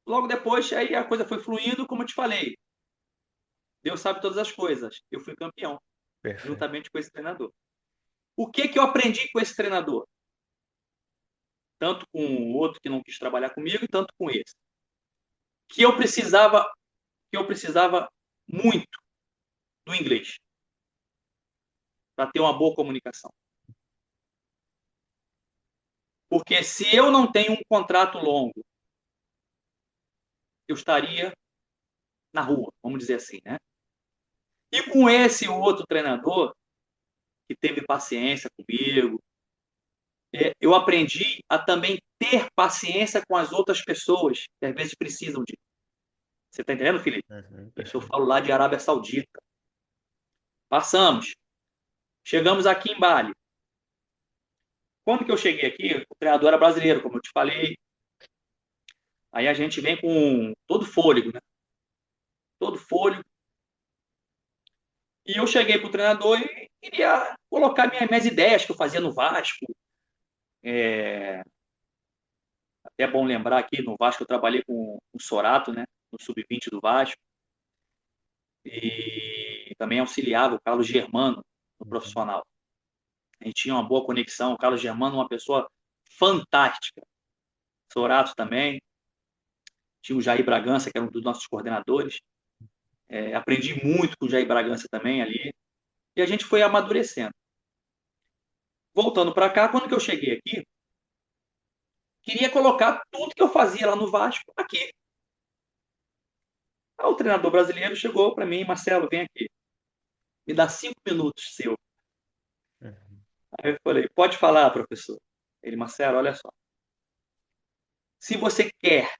Speaker 2: logo depois aí a coisa foi fluindo, como eu te falei. Deus sabe todas as coisas. Eu fui campeão,
Speaker 1: Perfeito.
Speaker 2: juntamente com esse treinador. O que eu aprendi com esse treinador? Tanto com o outro que não quis trabalhar comigo, e tanto com esse. Que eu precisava, que eu precisava muito do inglês para ter uma boa comunicação. Porque se eu não tenho um contrato longo, eu estaria na rua, vamos dizer assim, né? E com esse outro treinador que teve paciência comigo, eu aprendi a também ter paciência com as outras pessoas que às vezes precisam de. Você tá entendendo, Felipe? Isso eu
Speaker 1: Perfeito.
Speaker 2: falo lá de Arábia Saudita. Passamos. Chegamos aqui em Bali. Quando que eu cheguei aqui, o treinador era brasileiro, como eu te falei. Aí a gente vem com todo fôlego, né? Todo fôlego. E eu cheguei pro treinador e queria colocar minhas ideias que eu fazia no Vasco. É bom lembrar aqui, no Vasco eu trabalhei com o Sorato, né? No sub-20 do Vasco. E também auxiliava o Carlos Germano no
Speaker 1: Uhum.
Speaker 2: profissional. A gente tinha uma boa conexão. O Carlos Germano, uma pessoa fantástica. Sorato também. Tinha o Jair Bragança, que era um dos nossos coordenadores. Aprendi muito com o Jair Bragança também ali. E a gente foi amadurecendo. Voltando para cá, quando que eu cheguei aqui, queria colocar tudo que eu fazia lá no Vasco aqui. Aí o treinador brasileiro chegou para mim, Marcelo, vem aqui, me dá 5 minutos seu.
Speaker 1: Uhum.
Speaker 2: Aí eu falei, pode falar, professor. Ele, Marcelo, olha só. Se você quer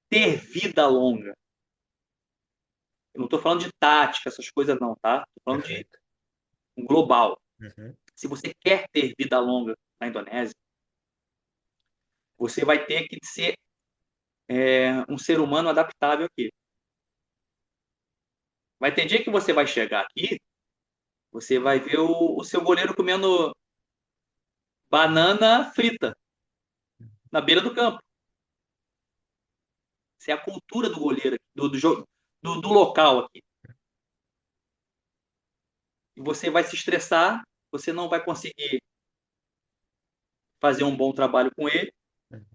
Speaker 2: ter vida longa, eu não estou falando de tática, essas coisas não, tá? Estou falando de
Speaker 1: Perfeito.
Speaker 2: um global.
Speaker 1: Uhum.
Speaker 2: Se você quer ter vida longa na Indonésia, você vai ter que ser um ser humano adaptável aqui. Vai ter dia que você vai chegar aqui, você vai ver o seu goleiro comendo banana frita na beira do campo. Isso é a cultura do goleiro, do local aqui. E você vai se estressar, você não vai conseguir fazer um bom trabalho com ele,
Speaker 1: Uhum.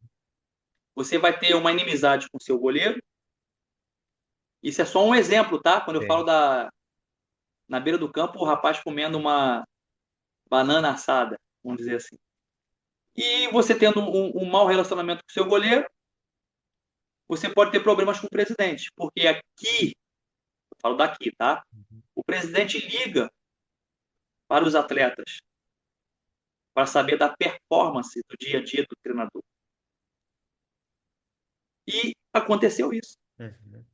Speaker 2: você vai ter uma inimizade com o seu goleiro. Isso é só um exemplo, tá? Quando eu falo
Speaker 1: Sim.
Speaker 2: na beira do campo, o rapaz comendo uma banana assada, vamos dizer assim. E você tendo um mau relacionamento com o seu goleiro, você pode ter problemas com o presidente. Porque aqui, eu falo daqui, tá?
Speaker 1: Uhum.
Speaker 2: O presidente liga para os atletas para saber da performance do dia a dia do treinador. E aconteceu isso.
Speaker 1: Uhum.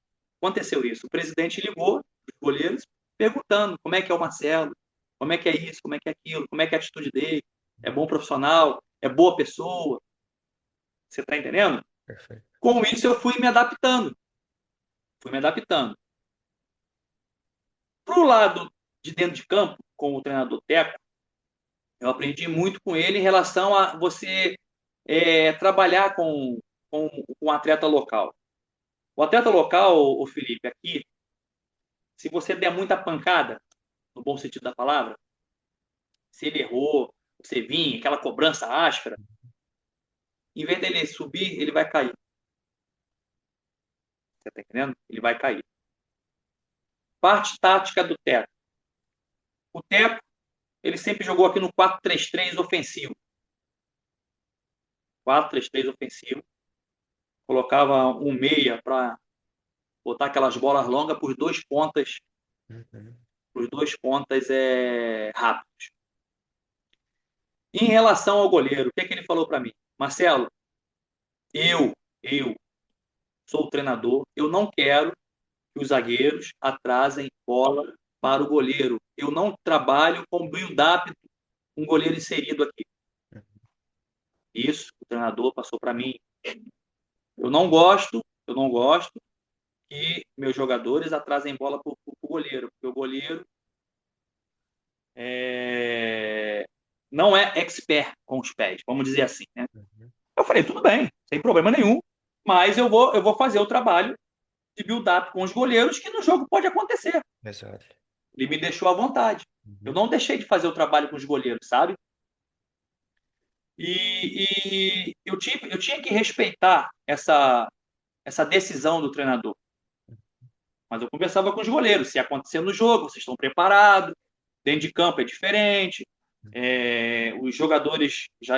Speaker 2: Aconteceu isso. O presidente ligou os goleiros perguntando como é que é o Marcelo, como é que é isso, como é que é aquilo, como é que é a atitude dele, é bom profissional, é boa pessoa. Você está entendendo?
Speaker 1: Perfeito.
Speaker 2: Com isso eu fui me adaptando. Fui me adaptando. Para o lado de dentro de campo, com o treinador Teco, eu aprendi muito com ele em relação a você trabalhar com um atleta local. O atleta local, o Felipe, aqui, se você der muita pancada, no bom sentido da palavra, se ele errou, você vir, aquela cobrança áspera, em vez dele subir, ele vai cair. Você tá entendendo? Ele vai cair. Parte tática do Teco. O Teco, ele sempre jogou aqui no 4-3-3 ofensivo. 4-3-3 ofensivo. Colocava um meia para botar aquelas bolas longas por dois pontas,
Speaker 1: Uhum.
Speaker 2: rápidos. Em relação ao goleiro, o que, é que ele falou para mim? Marcelo, eu sou o treinador, eu não quero que os zagueiros atrasem bola para o goleiro. Eu não trabalho com build-up com um goleiro inserido aqui. Isso o treinador passou para mim. Eu não gosto que meus jogadores atrasem bola para o goleiro, porque o goleiro é, não é expert com os pés, vamos dizer assim, né?
Speaker 1: Uhum.
Speaker 2: Eu falei, tudo bem, sem problema nenhum, mas eu vou fazer o trabalho de build-up com os goleiros que no jogo pode acontecer.
Speaker 1: Exato.
Speaker 2: Ele me deixou à vontade. Eu
Speaker 1: Uhum.
Speaker 2: não deixei de fazer o trabalho com os goleiros, sabe? E eu tinha que respeitar essa decisão do treinador. Mas eu conversava com os goleiros. Se acontecer no jogo, vocês estão preparados. Dentro de campo é diferente. Os jogadores já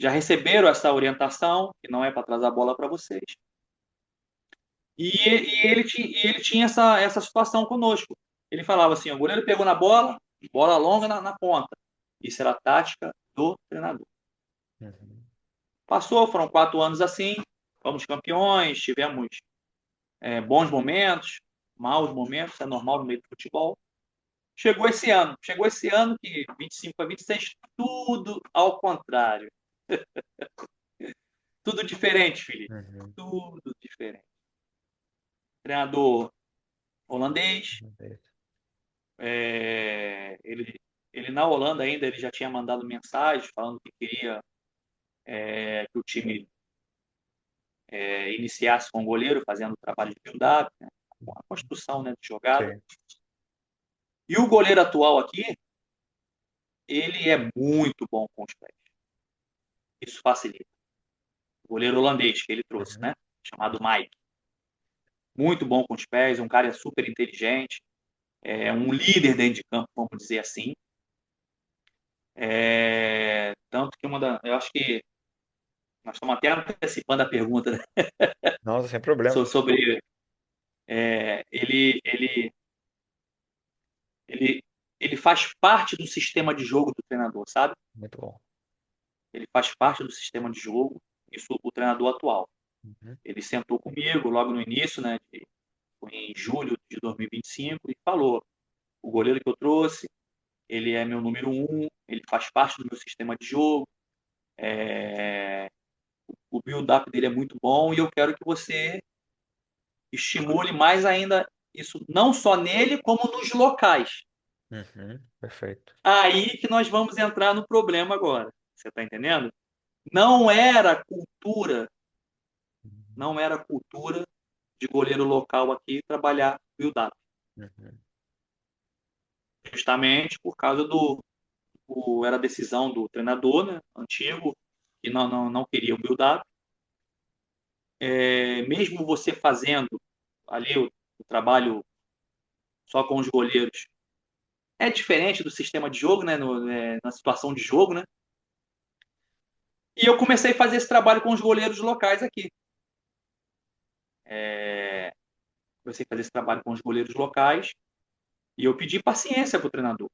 Speaker 2: receberam essa orientação, que não é para atrasar a bola para vocês. E ele tinha essa situação conosco. Ele falava assim: o goleiro pegou na bola longa na ponta. Isso era a tática do treinador.
Speaker 1: Uhum.
Speaker 2: Passou, foram 4 anos assim, fomos campeões, tivemos bons momentos, maus momentos, é normal no meio do futebol. Chegou esse ano que 25 a 26, tudo ao contrário. Tudo diferente, Felipe.
Speaker 1: Uhum.
Speaker 2: Tudo diferente. Treinador holandês,
Speaker 1: Perfeito.
Speaker 2: ele na Holanda ainda ele já tinha mandado mensagem falando que queria que o time iniciasse com o goleiro, fazendo o trabalho de build-up, né? A construção, né, de jogada.
Speaker 1: Sim.
Speaker 2: E o goleiro atual aqui, ele é muito bom com os pés. Isso facilita. O goleiro holandês que ele trouxe,
Speaker 1: Uhum.
Speaker 2: né? Chamado Mike. Muito bom com os pés, um cara super inteligente, um líder dentro de campo, vamos dizer assim. Tanto que eu acho que nós estamos até antecipando a pergunta, né?
Speaker 1: Nossa, sem problemas.
Speaker 2: Sobre ele, ele faz parte do sistema de jogo do treinador, sabe?
Speaker 1: Muito bom.
Speaker 2: Ele faz parte do sistema de jogo, isso o treinador atual.
Speaker 1: Uhum.
Speaker 2: Ele sentou comigo logo no início, né? Foi em julho de 2025 e falou: o goleiro que eu trouxe, ele é meu número um, ele faz parte do meu sistema de jogo, o build-up dele é muito bom e eu quero que você estimule mais ainda isso, não só nele, como nos locais.
Speaker 1: Uhum. Perfeito.
Speaker 2: Aí que nós vamos entrar no problema agora. Você está entendendo? Não era cultura,
Speaker 1: Uhum.
Speaker 2: não era cultura de goleiro local aqui trabalhar build-up.
Speaker 1: Uhum.
Speaker 2: Justamente por causa era a decisão do treinador, né, antigo, que não queria o build-up. Mesmo você fazendo ali o trabalho só com os goleiros, é diferente do sistema de jogo, né, na situação de jogo, né? E eu comecei a fazer esse trabalho com os goleiros locais aqui. Comecei a fazer esse trabalho com os goleiros locais e eu pedi paciência para o treinador.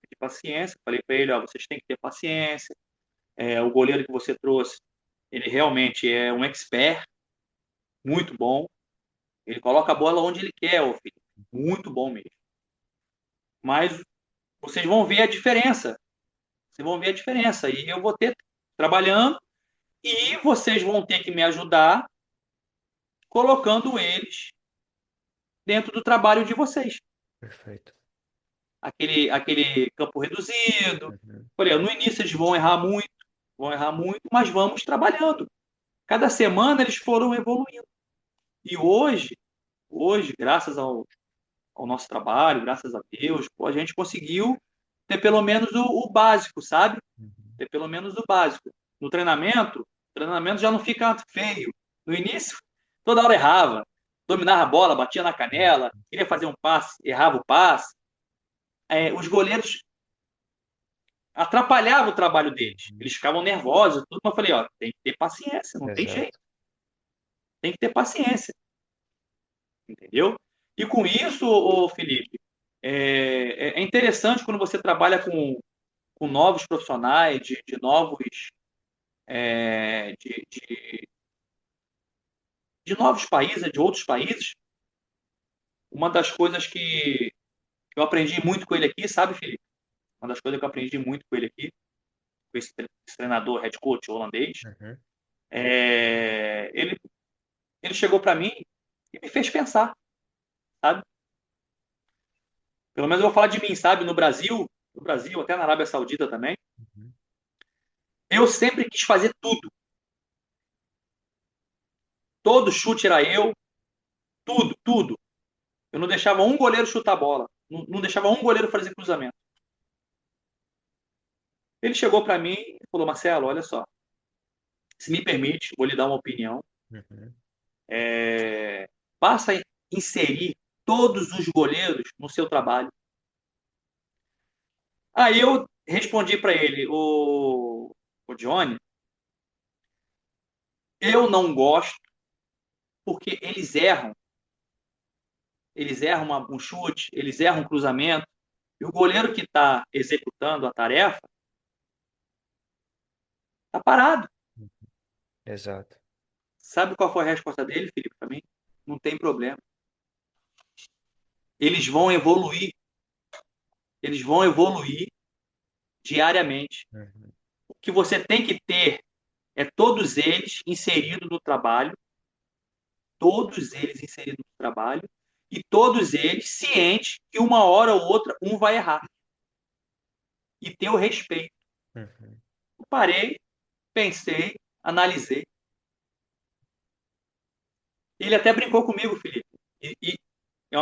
Speaker 2: Pedi paciência, falei para ele, ó, vocês têm que ter paciência. O goleiro que você trouxe, ele realmente é um expert, muito bom. Ele coloca a bola onde ele quer, ô filho. Muito bom mesmo. Mas vocês vão ver a diferença. Vocês vão ver a diferença. E eu vou ter trabalhando e vocês vão ter que me ajudar colocando eles dentro do trabalho de vocês.
Speaker 1: Perfeito.
Speaker 2: Aquele campo reduzido.
Speaker 1: Uhum.
Speaker 2: Falei, no início eles vão errar muito, mas vamos trabalhando. Cada semana eles foram evoluindo. E hoje, graças ao nosso trabalho, graças a Deus, pô, a gente conseguiu ter pelo menos o básico, sabe?
Speaker 1: Uhum.
Speaker 2: Ter pelo menos o básico. No treinamento, o treinamento já não fica feio. No início, toda hora errava. Dominava a bola, batia na canela, queria fazer um passe, errava o passe. Os goleiros atrapalhavam o trabalho deles.
Speaker 1: Uhum.
Speaker 2: Eles ficavam nervosos, tudo, mas eu falei, ó, tem que ter paciência, não tem jeito.
Speaker 1: Exato.
Speaker 2: Tem que ter paciência, entendeu? E com isso, ô Felipe, é interessante quando você trabalha com novos profissionais, de novos, é, de novos países, de outros países. Uma das coisas que eu aprendi muito com ele aqui, sabe, Felipe? Uma das coisas que eu aprendi muito com ele aqui, com esse treinador, head coach holandês,
Speaker 1: Uhum.
Speaker 2: ele chegou para mim e me fez pensar, sabe? Pelo menos eu vou falar de mim, sabe? No Brasil, até na Arábia Saudita também,
Speaker 1: Uhum.
Speaker 2: eu sempre quis fazer tudo. Todo chute era eu, tudo, tudo. Eu não deixava um goleiro chutar a bola, não deixava um goleiro fazer cruzamento. Ele chegou para mim e falou: Marcelo, olha só, se me permite, vou lhe dar uma opinião.
Speaker 1: Uhum.
Speaker 2: Passa a inserir todos os goleiros no seu trabalho. Aí eu respondi para ele: o Johnny, eu não gosto porque eles erram um chute, eles erram um cruzamento, e o goleiro que está executando a tarefa está parado.
Speaker 1: Exato.
Speaker 2: Sabe qual foi a resposta dele, Felipe, para mim? Não tem problema. Eles vão evoluir, eles vão evoluir diariamente.
Speaker 1: Uhum.
Speaker 2: O que você tem que ter é todos eles inseridos no trabalho, todos eles inseridos no trabalho, e todos eles cientes que uma hora ou outra um vai errar. E ter o respeito.
Speaker 1: Uhum.
Speaker 2: Eu parei, pensei, analisei. Ele até brincou comigo, Felipe.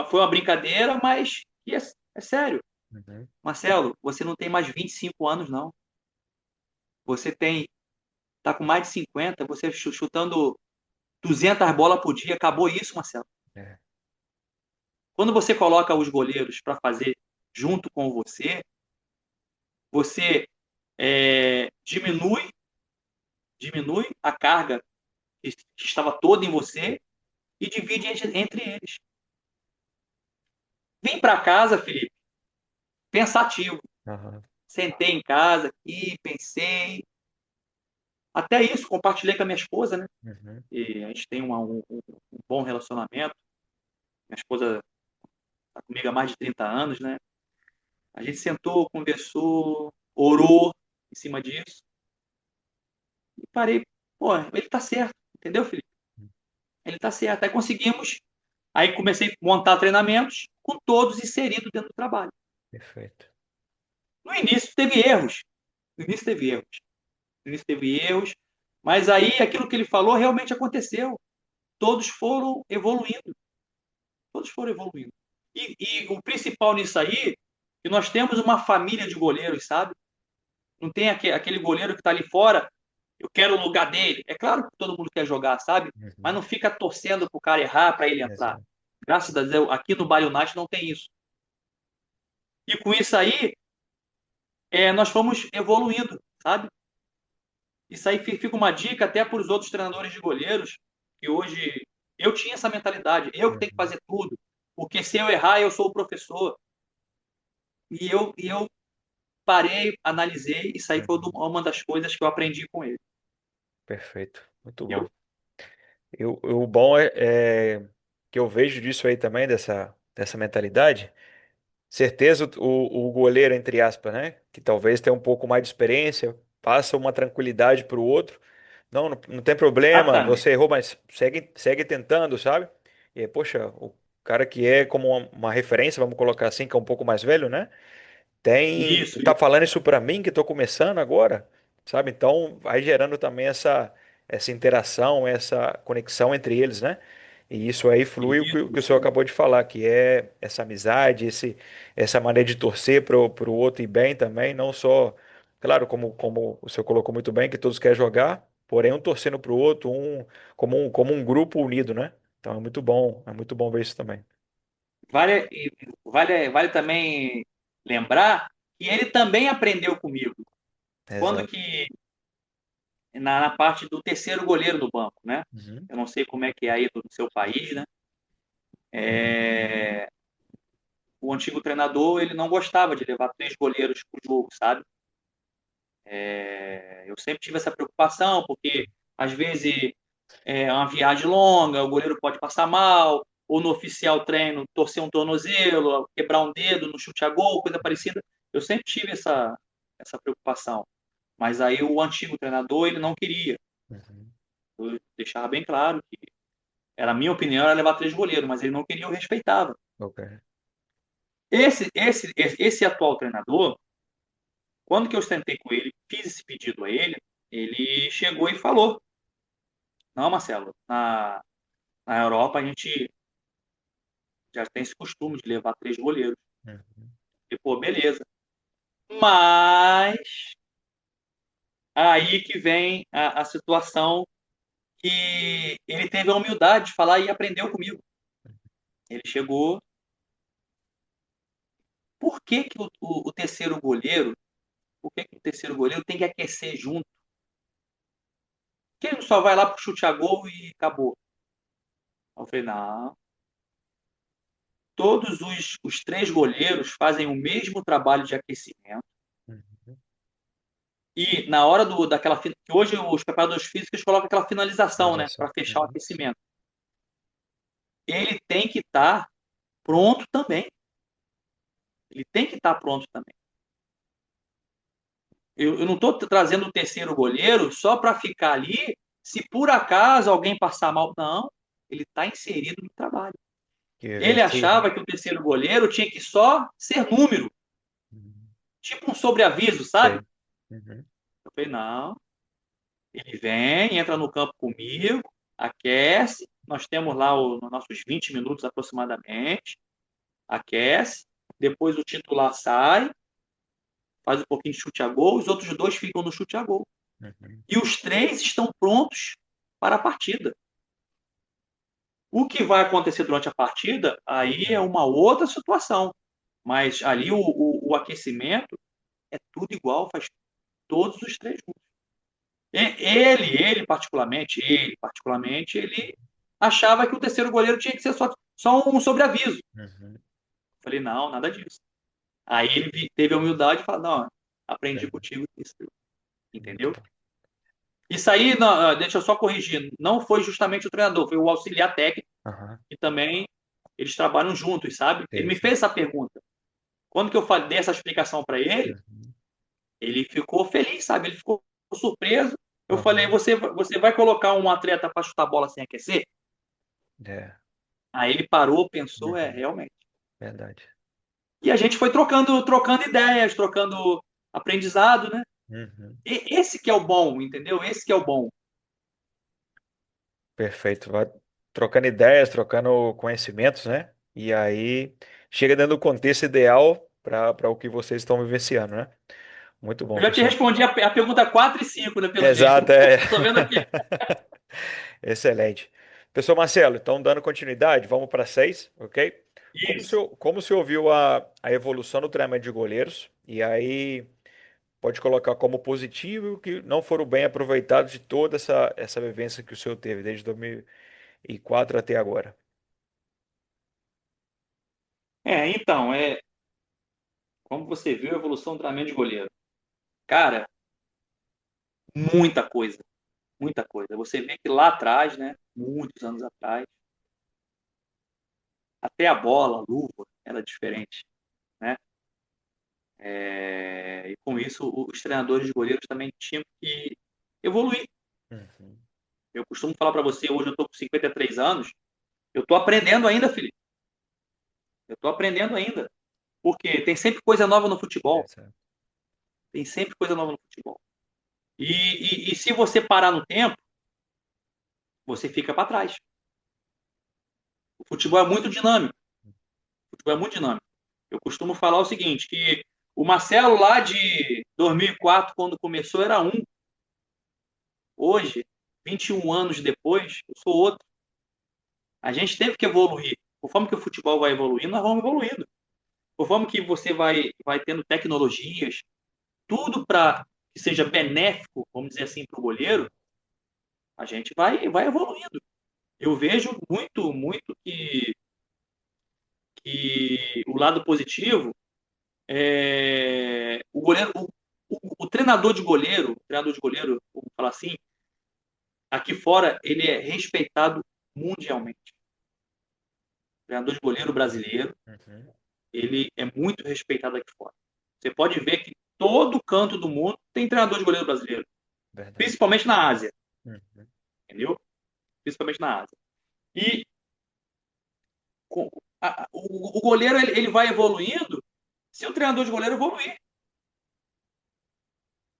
Speaker 2: Foi uma brincadeira, mas é sério.
Speaker 1: Uhum.
Speaker 2: Marcelo, você não tem mais 25 anos, não. Você tá com mais de 50, você chutando 200 bolas por dia. Acabou isso, Marcelo.
Speaker 1: É.
Speaker 2: Quando você coloca os goleiros para fazer junto com você, você diminui a carga que estava toda em você e divide entre eles. Vim para casa, Felipe, pensativo.
Speaker 1: Aham.
Speaker 2: Sentei em casa aqui, pensei. Até isso, compartilhei com a minha esposa, né?
Speaker 1: Uhum.
Speaker 2: E a gente tem um bom relacionamento. Minha esposa está comigo há mais de 30 anos, né? A gente sentou, conversou, orou em cima disso. E parei, pô, ele tá certo, entendeu, Felipe? Ele tá certo. Aí conseguimos, aí comecei a montar treinamentos com todos inseridos dentro do trabalho.
Speaker 1: Perfeito.
Speaker 2: No início teve erros, no início teve erros, no início teve erros, mas aí aquilo que ele falou realmente aconteceu. Todos foram evoluindo, todos foram evoluindo. E o principal nisso aí, que nós temos uma família de goleiros, sabe? Não tem aquele goleiro que está ali fora, eu quero o lugar dele. É claro que todo mundo quer jogar, sabe? Mas
Speaker 1: Uhum.
Speaker 2: não fica torcendo para o cara errar, para ele entrar.
Speaker 1: Exato.
Speaker 2: Graças a Deus, aqui no Bali United não tem isso. E com isso aí, nós fomos evoluindo, sabe? Isso aí fica uma dica até para os outros treinadores de goleiros, que hoje eu tinha essa mentalidade, eu que tenho que
Speaker 1: Uhum.
Speaker 2: fazer tudo, porque se eu errar, eu sou o professor. E eu parei, analisei, e isso aí foi
Speaker 1: Uhum.
Speaker 2: uma das coisas que eu aprendi com ele.
Speaker 1: Perfeito. Muito bom.
Speaker 2: Eu,
Speaker 1: O bom é que eu vejo disso aí também, dessa mentalidade. Certeza o goleiro, entre aspas, né? Que talvez tenha um pouco mais de experiência, passa uma tranquilidade para o outro. Não tem problema,
Speaker 2: exatamente.
Speaker 1: você errou, mas segue tentando, sabe? E aí, poxa, o cara que é como uma referência, vamos colocar assim, que é um pouco mais velho, né?
Speaker 2: Isso,
Speaker 1: Tá
Speaker 2: isso.
Speaker 1: falando isso para mim que estou começando agora, sabe? Então vai gerando também essa interação, essa conexão entre eles, né? E isso aí flui o que o
Speaker 2: Isso
Speaker 1: senhor
Speaker 2: aí.
Speaker 1: acabou de falar, que é essa amizade, essa maneira de torcer pro outro ir bem também, não só, claro, como o senhor colocou muito bem, que todos querem jogar, porém um torcendo pro outro, como um grupo unido, né? Então é muito bom ver isso também.
Speaker 2: Vale também lembrar que ele também aprendeu comigo. Quando
Speaker 1: Exato.
Speaker 2: que, na parte do terceiro goleiro do banco, né?
Speaker 1: Uhum.
Speaker 2: Eu não sei como é que é aí no seu país, né? É, o antigo treinador, ele não gostava de levar três goleiros para o jogo, sabe? Eu sempre tive essa preocupação, porque às vezes é uma viagem longa, o goleiro pode passar mal, ou no oficial treino torcer um tornozelo, quebrar um dedo no chute a gol, coisa parecida. Eu sempre tive essa preocupação. Mas aí o antigo treinador, ele não queria.
Speaker 1: Uhum.
Speaker 2: Eu deixava bem claro que era a minha opinião, era levar três goleiros, mas ele não queria, eu respeitava.
Speaker 1: Ok.
Speaker 2: Esse atual treinador, quando que eu sentei com ele, fiz esse pedido a ele, ele chegou e falou: Não, Marcelo, na Europa a gente já tem esse costume de levar três goleiros.
Speaker 1: Uhum.
Speaker 2: E, pô, beleza. Mas aí que vem a situação que ele teve a humildade de falar e aprendeu comigo. Ele chegou. Por que, que o terceiro goleiro, por que, que o terceiro goleiro tem que aquecer junto? Por que ele só vai lá pro chute a gol e acabou? Eu falei, não. Todos os três goleiros fazem o mesmo trabalho de aquecimento
Speaker 1: Uhum.
Speaker 2: E na hora que hoje os preparadores físicos colocam aquela finalização, né,
Speaker 1: Finalização.
Speaker 2: para fechar o
Speaker 1: Uhum.
Speaker 2: aquecimento. Ele tem que estar pronto também. Ele tem que estar pronto também. Eu não estou trazendo o terceiro goleiro só para ficar ali, se por acaso alguém passar mal. Não, ele está inserido no trabalho.
Speaker 1: Que
Speaker 2: Ele
Speaker 1: vivencie, né?
Speaker 2: achava que o terceiro goleiro tinha que só ser número,
Speaker 1: Uhum.
Speaker 2: tipo um sobreaviso, sabe?
Speaker 1: Sei. Uhum.
Speaker 2: Eu falei, não, ele vem, entra no campo comigo, aquece, nós temos lá os nossos 20 minutos aproximadamente, aquece, depois o titular sai, faz um pouquinho de chute a gol, os outros dois ficam no chute a gol.
Speaker 1: Uhum.
Speaker 2: E os três estão prontos para a partida. O que vai acontecer durante a partida, aí é uma outra situação. Mas ali o aquecimento é tudo igual, faz todos os três juntos. Ele particularmente, ele achava que o terceiro goleiro tinha que ser só um sobreaviso.
Speaker 1: Uhum.
Speaker 2: Falei, não, nada disso. Aí ele teve a humildade e falou, não, aprendi
Speaker 1: Sei.
Speaker 2: contigo isso,
Speaker 1: Muito
Speaker 2: entendeu?
Speaker 1: bom.
Speaker 2: Isso aí, não, deixa eu só corrigir, não foi justamente o treinador, foi o auxiliar técnico,
Speaker 1: Aham.
Speaker 2: e também eles trabalham juntos, sabe? Ele
Speaker 1: Sei,
Speaker 2: me
Speaker 1: sei.
Speaker 2: fez essa pergunta. Quando que eu dei essa explicação para ele,
Speaker 1: Uhum.
Speaker 2: ele ficou feliz, sabe? Ele ficou surpreso. Eu falei,
Speaker 1: Aham.
Speaker 2: você vai colocar um atleta para chutar a bola sem aquecer?
Speaker 1: É.
Speaker 2: Aí ele parou, pensou,
Speaker 1: Uhum.
Speaker 2: realmente.
Speaker 1: Verdade.
Speaker 2: E a gente foi trocando ideias, trocando aprendizado, né?
Speaker 1: Uhum.
Speaker 2: E esse que é o bom, entendeu? Esse que é o bom.
Speaker 1: Perfeito. Vai trocando ideias, trocando conhecimentos, né? E aí chega dando o contexto ideal para o que vocês estão vivenciando, né? Muito bom,
Speaker 2: Eu já te
Speaker 1: professor.
Speaker 2: respondi a pergunta 4 e 5, né, pelo jeito.
Speaker 1: Exato, é.
Speaker 2: Tô vendo aqui.
Speaker 1: Excelente. Professor Marcelo, então dando continuidade, vamos para seis, ok?
Speaker 2: Isso.
Speaker 1: Como o senhor viu a evolução do treinamento de goleiros? E aí pode colocar como positivo que não foram bem aproveitados de toda essa vivência que o senhor teve desde 2004 até agora.
Speaker 2: Então, como você viu a evolução do treinamento de goleiro? Cara, muita coisa, muita coisa. Você vê que lá atrás, né, muitos anos atrás, até a bola, a luva, era diferente, né? E com isso, os treinadores de goleiros também tinham que evoluir.
Speaker 1: Uhum.
Speaker 2: Eu costumo falar para você, hoje eu estou com 53 anos, eu estou aprendendo ainda, Felipe. Eu estou aprendendo ainda. Porque tem sempre coisa nova no futebol.
Speaker 1: Exato.
Speaker 2: Tem sempre coisa nova no futebol. E se você parar no tempo, você fica para trás. O futebol é muito dinâmico. O futebol é muito dinâmico. Eu costumo falar o seguinte, que o Marcelo lá de 2004, quando começou, era um. Hoje, 21 anos depois, eu sou outro. A gente teve que evoluir. Conforme que o futebol vai evoluindo, nós vamos evoluindo. Conforme que você vai tendo tecnologias, tudo para que seja benéfico, vamos dizer assim, para o goleiro, a gente vai evoluindo. Eu vejo muito, muito que o lado positivo é o goleiro, o treinador de goleiro, vamos falar assim, aqui fora ele é respeitado mundialmente. O treinador de goleiro brasileiro,
Speaker 1: Uhum.
Speaker 2: ele é muito respeitado aqui fora. Você pode ver que todo canto do mundo tem treinador de goleiro brasileiro,
Speaker 1: Verdade.
Speaker 2: principalmente na Ásia,
Speaker 1: Uhum.
Speaker 2: entendeu? Principalmente na Ásia. E o goleiro ele vai evoluindo se o treinador de goleiro evoluir.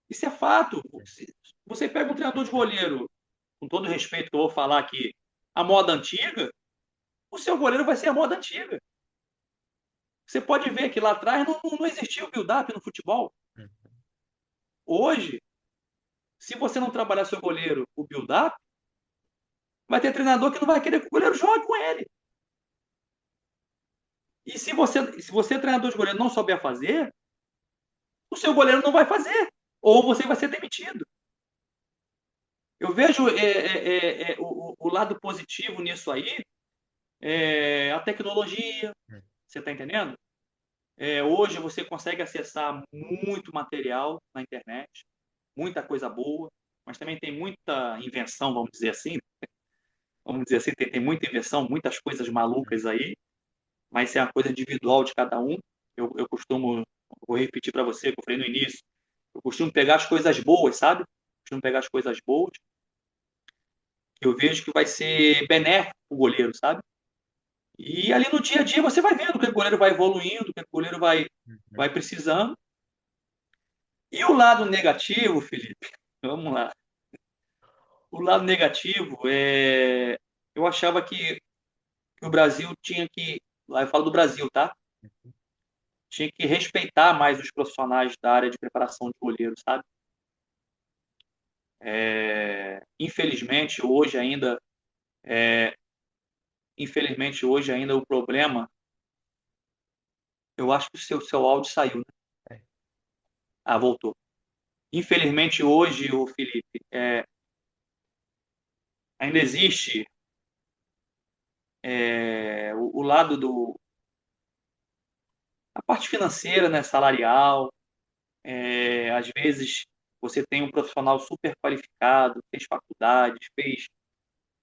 Speaker 2: Isso é fato. Se você pega um treinador de goleiro, com todo o respeito que eu vou falar aqui, a moda antiga, o seu goleiro vai ser a moda antiga. Você pode ver que lá atrás não existia o build-up no futebol.
Speaker 1: Uhum.
Speaker 2: Hoje, se você não trabalhar seu goleiro o build-up, vai ter treinador que não vai querer que o goleiro jogue com ele. E se você treinador de goleiro, não souber fazer, o seu goleiro não vai fazer. Ou você vai ser demitido. Eu vejo o lado positivo nisso aí, a tecnologia, você está entendendo? Hoje você consegue acessar muito material na internet. muita coisa boa, mas também tem muita invenção, vamos dizer assim. Vamos dizer assim, tem muita invenção, muitas coisas malucas aí, mas é uma coisa individual de cada um. Eu costumo, vou repetir para você, que eu falei no início, eu costumo pegar as coisas boas, sabe? Costumo pegar as coisas boas, que eu vejo que vai ser benéfico para o goleiro, sabe? E ali no dia a dia você vai vendo que o goleiro vai evoluindo, que o goleiro
Speaker 1: Uhum.
Speaker 2: vai precisando. E o lado negativo, Felipe, vamos lá. O lado negativo é. Eu achava que o Brasil tinha que. Lá eu falo do Brasil, tá? Tinha que respeitar mais os profissionais da área de preparação de goleiro, sabe? Infelizmente, hoje ainda o problema. Eu acho que o seu áudio saiu, né?
Speaker 1: É,
Speaker 2: Ah, voltou. Infelizmente, hoje, o Felipe, ainda existe o lado do. A parte financeira, né? Salarial. Às vezes, você tem um profissional super qualificado, fez faculdade, fez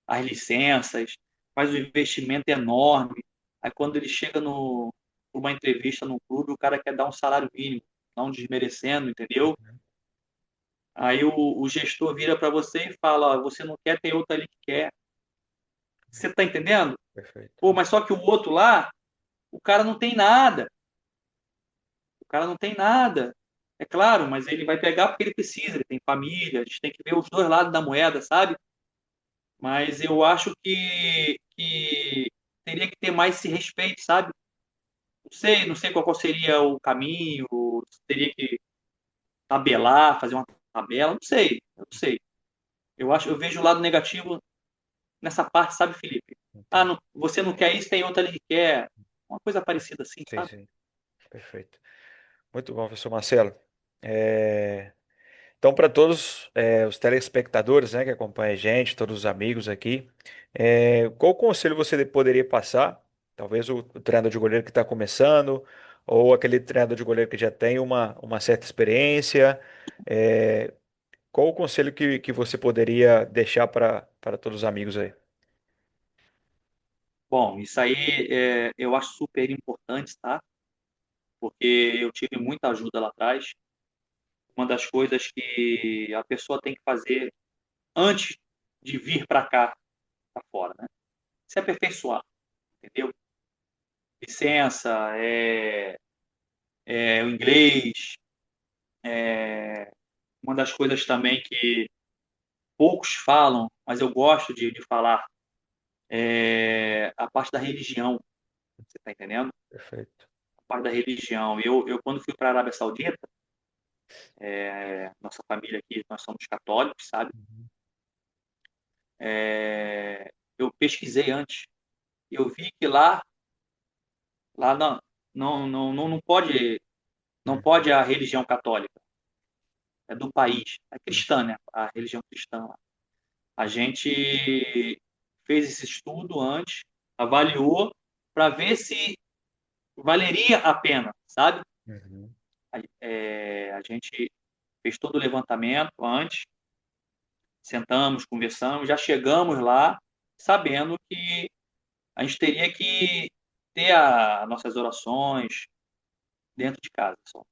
Speaker 2: as licenças, faz um investimento enorme. Aí quando ele chega no uma entrevista no clube, o cara quer dar um salário mínimo, não desmerecendo, entendeu? Aí o gestor vira para você e fala: ó, você não quer, tem outro ali que quer. Você tá entendendo?
Speaker 1: perfeito.
Speaker 2: Pô, mas só que o outro lá, o cara não tem nada. O cara não tem nada. É claro, mas ele vai pegar porque ele precisa, ele tem família, a gente tem que ver os dois lados da moeda, sabe? Mas eu acho que teria que ter mais esse respeito, sabe? Não sei qual seria o caminho, teria que tabelar, fazer uma tabela, eu não sei. Eu vejo o lado negativo nessa parte, sabe, Felipe? Ah,
Speaker 1: Entendi.
Speaker 2: não, você não quer isso, tem outra ali que quer. Uma coisa parecida assim,
Speaker 1: Sim,
Speaker 2: sabe?
Speaker 1: sim, perfeito. Muito bom, professor Marcelo. É, Então, para todos os telespectadores, né, que acompanham a gente, todos os amigos aqui, qual conselho você poderia passar? Talvez o treinador de goleiro que está começando, ou aquele treinador de goleiro que já tem uma certa experiência. é, Qual o conselho que você poderia deixar para todos os amigos aí?
Speaker 2: Bom, isso aí eu acho super importante, tá? Porque eu tive muita ajuda lá atrás. Uma das coisas que a pessoa tem que fazer antes de vir para cá, para fora, né? Se aperfeiçoar, entendeu? Licença, o inglês, uma das coisas também que poucos falam, mas eu gosto de falar, é a parte da religião, você está entendendo?
Speaker 1: Perfeito.
Speaker 2: A parte da religião. Eu quando fui para a Arábia Saudita, nossa família aqui, nós somos católicos, sabe?
Speaker 1: Uhum.
Speaker 2: Eu pesquisei antes. Eu vi que lá não
Speaker 1: Uhum.
Speaker 2: pode a religião católica, é do país, é cristã, né? A religião cristã lá. A gente fez esse estudo antes, avaliou para ver se valeria a pena, sabe?
Speaker 1: Uhum.
Speaker 2: A gente fez todo o levantamento antes, sentamos, conversamos, já chegamos lá sabendo que a gente teria que ter as nossas orações dentro de casa só.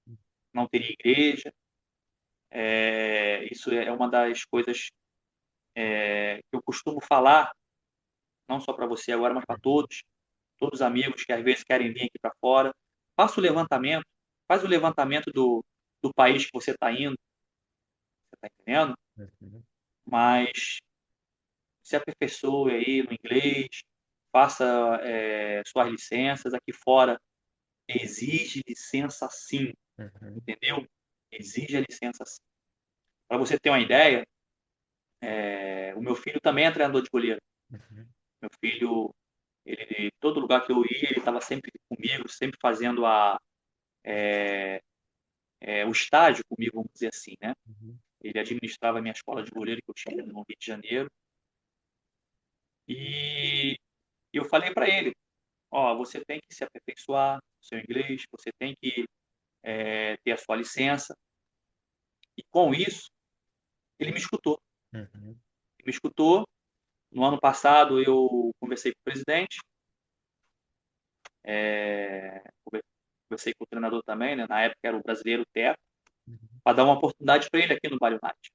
Speaker 2: Não teria igreja. Isso é uma das coisas que eu costumo falar, não só para você agora, mas para
Speaker 1: Uhum.
Speaker 2: todos os amigos que às vezes querem vir aqui para fora. Faça o levantamento, faz o levantamento do país que você está indo, você está entendendo?
Speaker 1: Uhum.
Speaker 2: Mas se aperfeiçoe aí no inglês, faça suas licenças. Aqui fora exige licença sim,
Speaker 1: Uhum.
Speaker 2: entendeu? Exige a licença sim. Para você ter uma ideia, o meu filho também é treinador de goleiro.
Speaker 1: Uhum.
Speaker 2: Meu filho, ele, todo lugar que eu ia, ele estava sempre comigo, sempre fazendo o estágio comigo, vamos dizer assim, né?
Speaker 1: Uhum.
Speaker 2: Ele administrava a minha escola de goleiro que eu tinha no Rio de Janeiro. E eu falei para ele, ó, você tem que se aperfeiçoar no seu inglês, você tem que ter a sua licença. E com isso, ele me escutou.
Speaker 1: Uhum.
Speaker 2: Me escutou. No ano passado, eu conversei com o presidente, é, conversei com o treinador também, né? Na época era o brasileiro Teto,
Speaker 1: Uhum.
Speaker 2: para dar uma oportunidade para ele aqui no Bali United.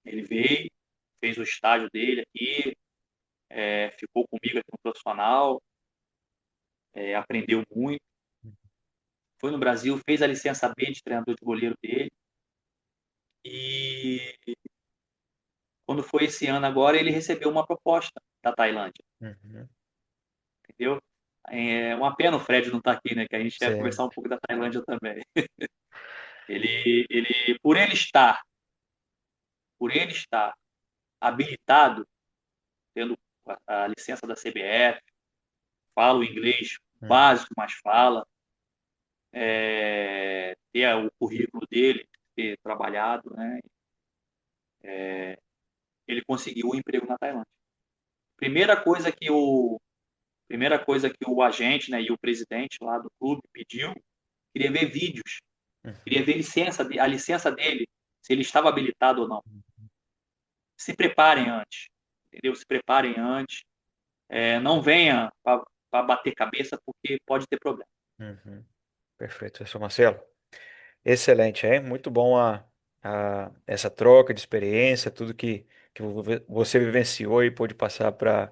Speaker 2: Ele veio, fez o estágio dele aqui, ficou comigo aqui no profissional, aprendeu muito. Foi no Brasil, fez a licença B de treinador de goleiro dele. E quando foi esse ano agora, ele recebeu uma proposta da Tailândia,
Speaker 1: Uhum.
Speaker 2: entendeu? É uma pena o Fred não estar aqui, né? Que a gente ia
Speaker 1: Sim.
Speaker 2: conversar um pouco da Tailândia também. Por ele estar habilitado, tendo a licença da CBF, fala o inglês
Speaker 1: Uhum.
Speaker 2: básico, mas fala, ter o currículo dele, ter trabalhado, né? Ele conseguiu o emprego na Tailândia. Primeira coisa que o primeira coisa que o agente, né, e o presidente lá do clube pediu, queria ver vídeos, queria
Speaker 1: Uhum.
Speaker 2: ver a licença dele, se ele estava habilitado ou não. Se preparem antes, entendeu? Se preparem antes. Não venha para bater cabeça, porque pode ter problema.
Speaker 1: Uhum. Perfeito, professor Marcelo. Excelente, é muito bom essa troca de experiência, tudo que você vivenciou e pôde passar para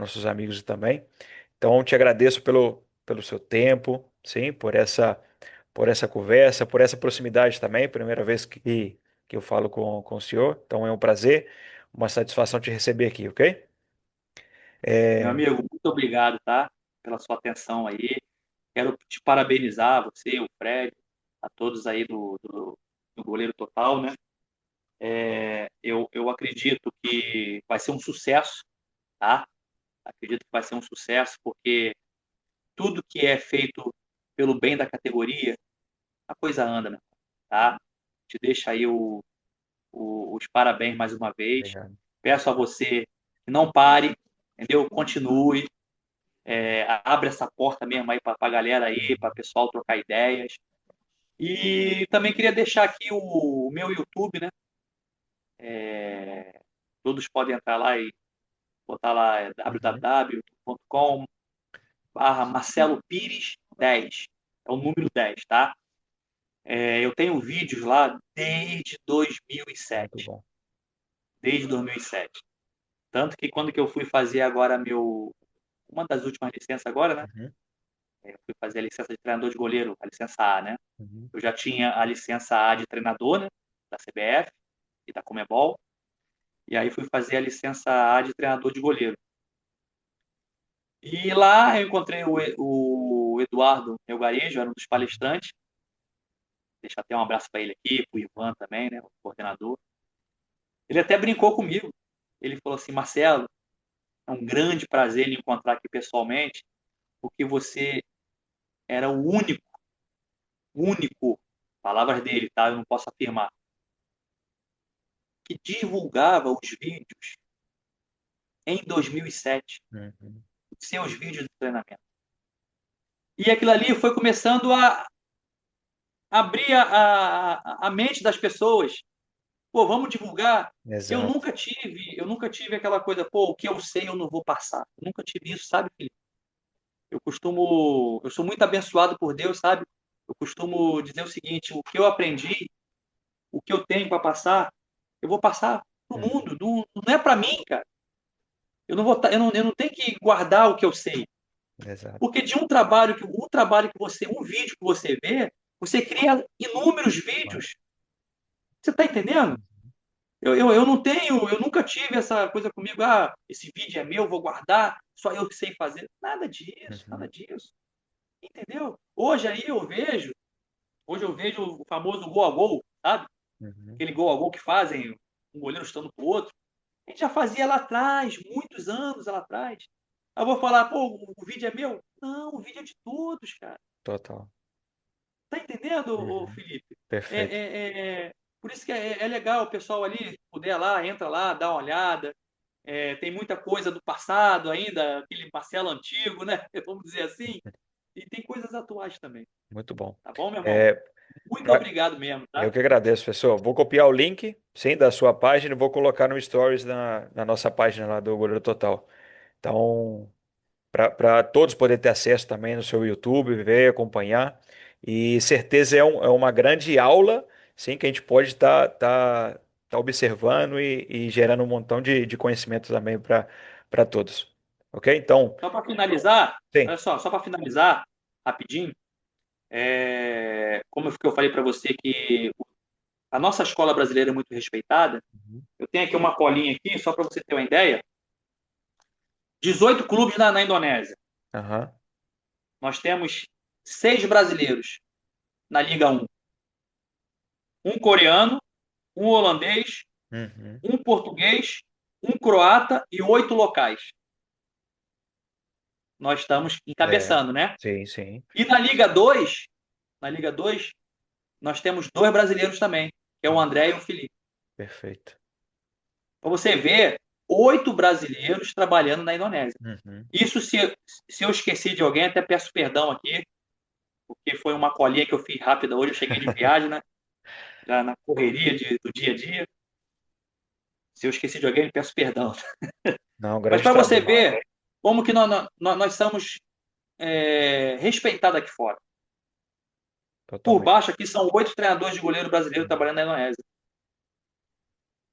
Speaker 1: nossos amigos também. Então, te agradeço pelo seu tempo, sim, por essa conversa, por essa proximidade também. Primeira vez que eu falo com o senhor, então é um prazer, uma satisfação te receber aqui, ok?
Speaker 2: Meu
Speaker 1: É,
Speaker 2: amigo, muito obrigado, tá? Pela sua atenção aí. Quero te parabenizar, você, o Fred, a todos aí do Goleiro Total, né? Eu acredito que vai ser um sucesso, tá? Acredito que vai ser um sucesso, porque tudo que é feito pelo bem da categoria, a coisa anda, né? Tá? Te deixa aí os parabéns mais uma vez.
Speaker 1: obrigado.
Speaker 2: Peço a você que não pare, entendeu? Continue, abre essa porta mesmo aí para a galera aí, para o
Speaker 1: Uhum.
Speaker 2: pessoal trocar ideias. E também queria deixar aqui o meu YouTube, né? Todos podem entrar lá e botar lá
Speaker 1: Uhum.
Speaker 2: www.com/Marcelo Pires 10. É o número 10, tá? Eu tenho vídeos lá desde
Speaker 1: Muito
Speaker 2: 2007.
Speaker 1: bom.
Speaker 2: Desde 2007. Tanto que quando que eu fui fazer agora uma das últimas licenças agora, né?
Speaker 1: Uhum.
Speaker 2: Eu fui fazer a licença de treinador de goleiro, a licença A, né?
Speaker 1: Uhum.
Speaker 2: Eu já tinha a licença A de treinador, né? Da CBF e da Comebol. E aí fui fazer a licença A de treinador de goleiro. E lá eu encontrei o Eduardo Melgarejo, era um dos palestrantes. Deixa até um abraço para ele aqui, para o Ivan também, né? O coordenador. Ele até brincou comigo. Ele falou assim: Marcelo, é um grande prazer lhe encontrar aqui pessoalmente, porque você era o único, palavras dele, tá? Eu não posso afirmar, que divulgava os vídeos em 2007,
Speaker 1: Uhum.
Speaker 2: seus vídeos de treinamento. E aquilo ali foi começando a abrir a mente das pessoas. Pô, vamos divulgar.
Speaker 1: Exato.
Speaker 2: Eu nunca tive aquela coisa, pô, o que eu sei eu não vou passar. Eu nunca tive isso, sabe, Felipe? Eu sou muito abençoado por Deus, sabe? Eu costumo dizer o seguinte: o que eu aprendi, o que eu tenho para passar, eu vou passar pro
Speaker 1: Uhum.
Speaker 2: mundo. Não, não é para mim, cara. Eu não vou, eu não tenho que guardar o que eu sei,
Speaker 1: Exato.
Speaker 2: porque de um trabalho que você, um vídeo que você vê, você cria inúmeros
Speaker 1: Claro.
Speaker 2: vídeos. Você está entendendo? Eu não tenho, eu nunca tive essa coisa comigo, esse vídeo é meu, vou guardar, só eu que sei fazer. Nada disso, nada
Speaker 1: Uhum.
Speaker 2: disso. Entendeu? Hoje eu vejo o famoso gol a gol, sabe?
Speaker 1: Uhum.
Speaker 2: Aquele gol a gol que fazem um goleiro estando pro outro. A gente já fazia lá atrás, muitos anos lá atrás. Aí eu vou falar, pô, o vídeo é meu? Não, o vídeo é de todos, cara.
Speaker 1: Total.
Speaker 2: Tá entendendo, ô,
Speaker 1: Uhum.
Speaker 2: Felipe? É,
Speaker 1: Perfeito.
Speaker 2: por isso que é legal o pessoal ali, se puder lá, entra lá, dá uma olhada. Tem muita coisa do passado ainda, aquele Marcelo antigo, né? Vamos dizer assim. E tem coisas atuais também.
Speaker 1: Muito bom.
Speaker 2: Tá bom, meu irmão?
Speaker 1: É,
Speaker 2: Muito obrigado mesmo,
Speaker 1: Eu
Speaker 2: tá?
Speaker 1: que agradeço, professor. Vou copiar o link, sim, da sua página e vou colocar no Stories na nossa página lá do Goleiro Total. Então, para todos poderem ter acesso também no seu YouTube, ver, acompanhar. E certeza é uma grande aula, sim, que a gente pode tá observando e gerando um montão de conhecimento também para todos. Ok? Então,
Speaker 2: Só para finalizar,
Speaker 1: sim.
Speaker 2: olha só para finalizar, rapidinho, como que eu falei para você que a nossa escola brasileira é muito respeitada,
Speaker 1: Uhum.
Speaker 2: eu tenho aqui uma colinha aqui, só para você ter uma ideia, 18 clubes na Indonésia.
Speaker 1: Aham.
Speaker 2: Nós temos 6 brasileiros na Liga 1. Um coreano, um holandês,
Speaker 1: Uhum.
Speaker 2: um português, um croata e 8 locais. Nós estamos
Speaker 1: É.
Speaker 2: encabeçando, né?
Speaker 1: Sim, sim.
Speaker 2: E na Liga 2, nós temos 2 brasileiros também, que é o
Speaker 1: Ah,
Speaker 2: André e o Felipe.
Speaker 1: perfeito.
Speaker 2: Para você ver, 8 brasileiros trabalhando na Indonésia.
Speaker 1: Uhum.
Speaker 2: Isso se eu esqueci de alguém, até peço perdão aqui, porque foi uma colinha que eu fiz rápida hoje, eu cheguei de viagem, né? Já na correria do dia a dia. Se eu esqueci de alguém, peço perdão.
Speaker 1: Não,
Speaker 2: Mas
Speaker 1: grande
Speaker 2: para você
Speaker 1: trabalho.
Speaker 2: ver como que nós somos respeitados aqui fora. Por
Speaker 1: Totalmente.
Speaker 2: baixo aqui são 8 treinadores de goleiro brasileiro trabalhando na Indonésia.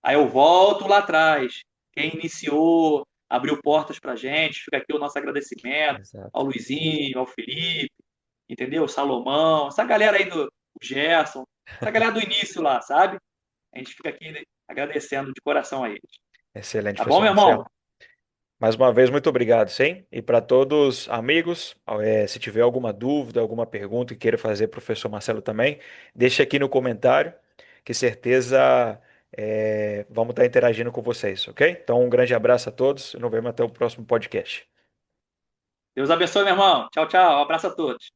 Speaker 2: Aí eu volto lá atrás. Quem iniciou, abriu portas para gente, fica aqui o nosso agradecimento ao
Speaker 1: Exato.
Speaker 2: Luizinho, ao Felipe, entendeu? Salomão, essa galera aí do Gerson, essa galera do início lá, sabe? A gente fica aqui agradecendo de coração a eles.
Speaker 1: Excelente,
Speaker 2: Tá bom,
Speaker 1: professor
Speaker 2: meu irmão?
Speaker 1: Marcelo. Mais uma vez, muito obrigado, sim. E para todos amigos, se tiver alguma dúvida, alguma pergunta que queira fazer para o professor Marcelo também, deixe aqui no comentário, que certeza vamos estar interagindo com vocês, ok? Então, um grande abraço a todos e nos vemos até o próximo podcast.
Speaker 2: Deus abençoe, meu irmão. Tchau, tchau. Um abraço a todos.